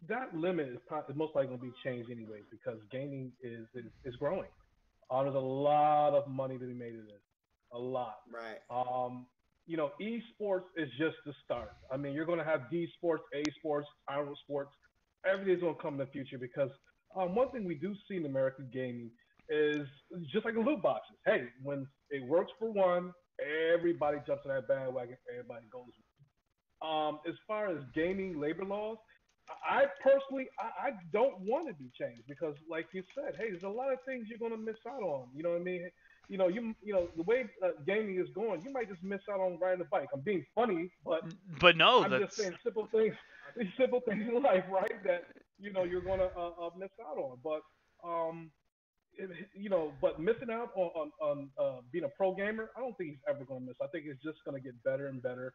that limit is most likely gonna be changed anyway because gaming is growing. There's a lot of money to be made in this, a lot. Right. Esports is just the start. I mean, you're gonna have D sports, A sports, Iron sports. Everything's gonna come in the future because one thing we do see in American gaming is just like the loot boxes. Hey, when it works for one, everybody jumps on that bandwagon. Everybody goes. As far as gaming labor laws, I personally I don't want to be changed because, like you said, hey, there's a lot of things you're gonna miss out on. You know what I mean? the way gaming is going, you might just miss out on riding a bike. I'm being funny, but But no, I'm just that's saying simple things, these simple things in life, right? That you're gonna miss out on. But um, but missing out on being a pro gamer, I don't think he's ever gonna miss. I think it's just gonna get better and better.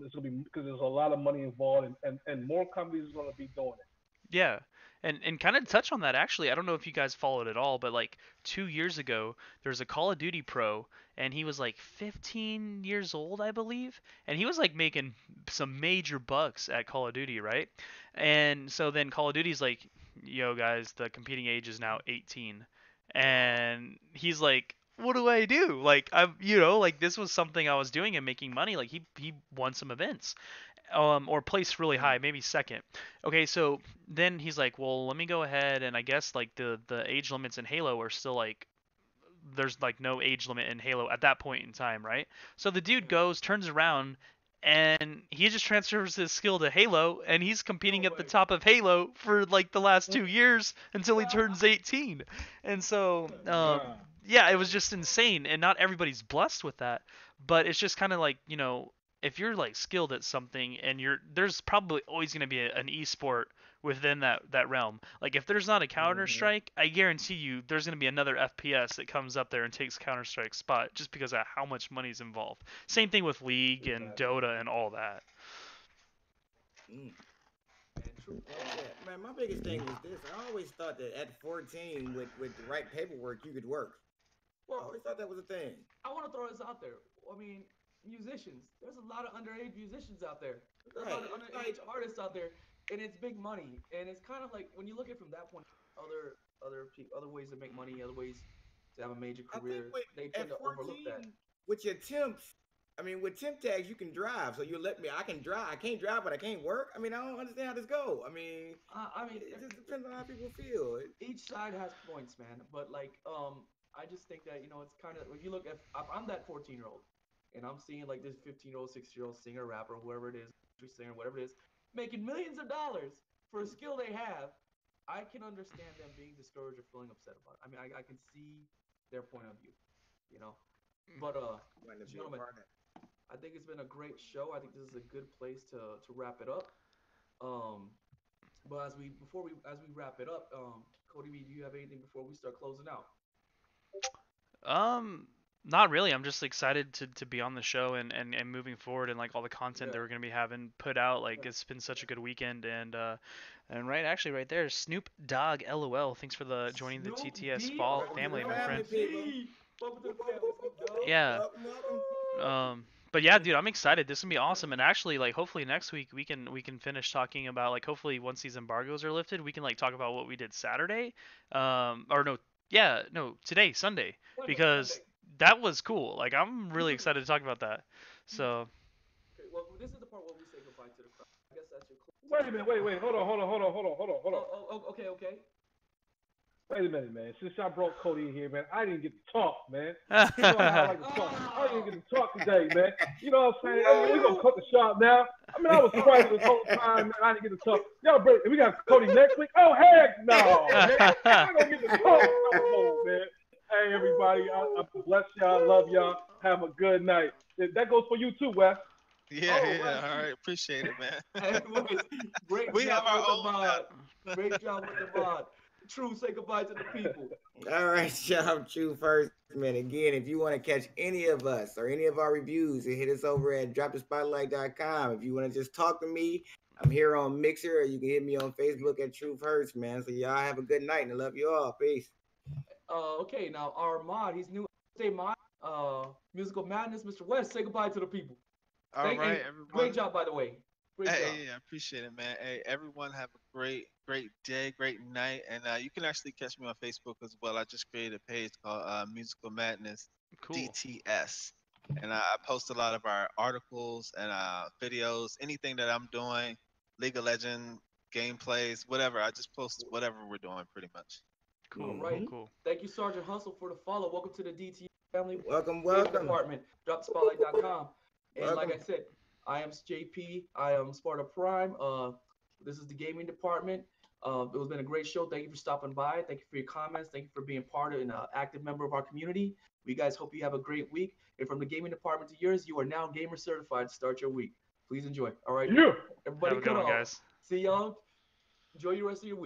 It's gonna be because there's a lot of money involved, and more companies are gonna be doing it. yeah. And kind of touch on that actually. I don't know if you guys followed at all, but like 2 years ago, there was a Call of Duty pro, and he was like 15 years old, I believe, and he was like making some major bucks at Call of Duty, right? And so then Call of Duty's like, yo guys, the competing age is now 18, and he's like, what do I do? Like I'm, like this was something I was doing and making money. Like he won some events, or placed really high, Mm. maybe second. Okay, so then he's like, well, let me go ahead and I guess like the age limits in Halo are still like there's like no age limit in Halo at that point in time, right? So the dude goes, turns around, and he just transfers his skill to Halo, and he's No competing at the way. top of Halo for like the last 2 years until he turns 18. And so, Nah. yeah, it was just insane, and not everybody's blessed with that. But it's just kind of like if you're like skilled at something, and there's probably always going to be an esport within that realm. Like if there's not a Counter Mm-hmm. Strike, I guarantee you there's going to be another FPS that comes up there and takes Counter Strike's spot just because of how much money's involved. Same thing with League and Exactly. Dota and all that. Mm. And true. Well said. Man, my biggest thing was this. I always thought that at 14, with the right paperwork, you could work. I Well, always thought that was a thing. I want to throw this out there. I mean, musicians. There's a lot of underage musicians out there. There's a Right. lot of It's like, underage artists out there, and it's big money. And it's kind of like when you look at it from that point, other ways to make money, other ways to have a major I think career, with they tend at to overlook that. 14, with your temps, I mean, with temp tags, you can drive. So you let me, I can drive. I can't drive, but I can't work. I mean, I don't understand how this go. I mean, I mean, it just depends on how people feel. each side has points, man. But like, I just think that it's kind of if you look if I'm that 14-year-old and I'm seeing like this 15-year-old, 16-year-old singer, rapper, whoever it is, country singer, whatever it is, making millions of dollars for a skill they have, I can understand them being discouraged or feeling upset about it. I mean, I can see their point of view, you know. But Wanting to be a gentlemen, partner. I think it's been a great show. I think this is a good place to wrap it up. Um, but as we wrap it up, Cody B, do you have anything before we start closing out? Um, Not really. I'm just excited to be on the show and moving forward and like all the content that Yeah. we're gonna be having put out. Like Yeah. it's been such a good weekend and right actually right there, Snoop Dogg LOL. Thanks for the joining the Snoop TTS D, fall Welcome to the family, my family, friend. people. OMG. Welcome to Whoop, the whoop, family, whoop, whoop, Snoop whoop. Dogg. Yeah. Welcome, welcome. But yeah, dude, I'm excited. This is gonna be awesome. And actually, like, hopefully next week we can finish talking about like hopefully once these embargoes are lifted, we can like talk about what we did Saturday, or no, yeah, no, today, Sunday, Sunday, because Sunday. that was cool. Like, I'm really excited to talk about that. So, Okay, well, this is the part where we say goodbye to the crowd. I guess that's your Wait closing. a minute. Wait. Hold on. Okay, okay. Wait a minute, man. Since I brought Cody in here, man, I didn't get to talk, man. You know how I like to talk. I didn't get to talk today, man. You know what I'm saying? I mean, we gonna Woo! cut the shop now. I mean, I was quiet this whole time, man. I didn't get to talk. Y'all break. We got Cody next week. Oh heck no, man. I don't get to talk no more, man. Hey everybody, I bless y'all. Love y'all. Have a good night. That goes for you too, Wes. Yeah, Oh, yeah. Wes. All right, appreciate it, man. Hey, Wes, great We have job our with the own now. mod. Great job with the mod. True, say goodbye to the people. All right, y'all. True first, man. Again, if you want to catch any of us or any of our reviews, hit us over at dropthespotlight.com. If you want to just talk to me, I'm here on Mixer, or you can hit me on Facebook at Truth Hurts, man. So y'all have a good night and I love you all. Peace. Okay, now our mod, he's new. Say mod. Musical madness, Mr. West. Say goodbye to the people. All Thank and right, great everyone. job, by the way. Great job. Hey, I appreciate it, man. Hey, everyone have a great day, great night, and you can actually catch me on Facebook as well. I just created a page called Musical Madness cool. DTS, and I post a lot of our articles and videos, anything that I'm doing, League of Legends gameplays, whatever. I just post whatever we're doing, pretty much. All Cool, cool, right. Hmm. cool. Thank you, Sergeant Hustle, for the follow. Welcome to the DT family. Welcome, Gaming welcome, department. DropTheSpotlight.com. And like I welcome. said, I am JP. I am Sparta Prime. This is the gaming department. It has been a great show. Thank you for stopping by. Thank you for your comments. Thank you for being part of an active member of our community. We guys hope you have a great week. And from the gaming department to yours, you are now gamer certified to start your week. Please enjoy. All right, Yeah. everybody, Have a good cut one, off. guys. See y'all. Enjoy your rest of your week.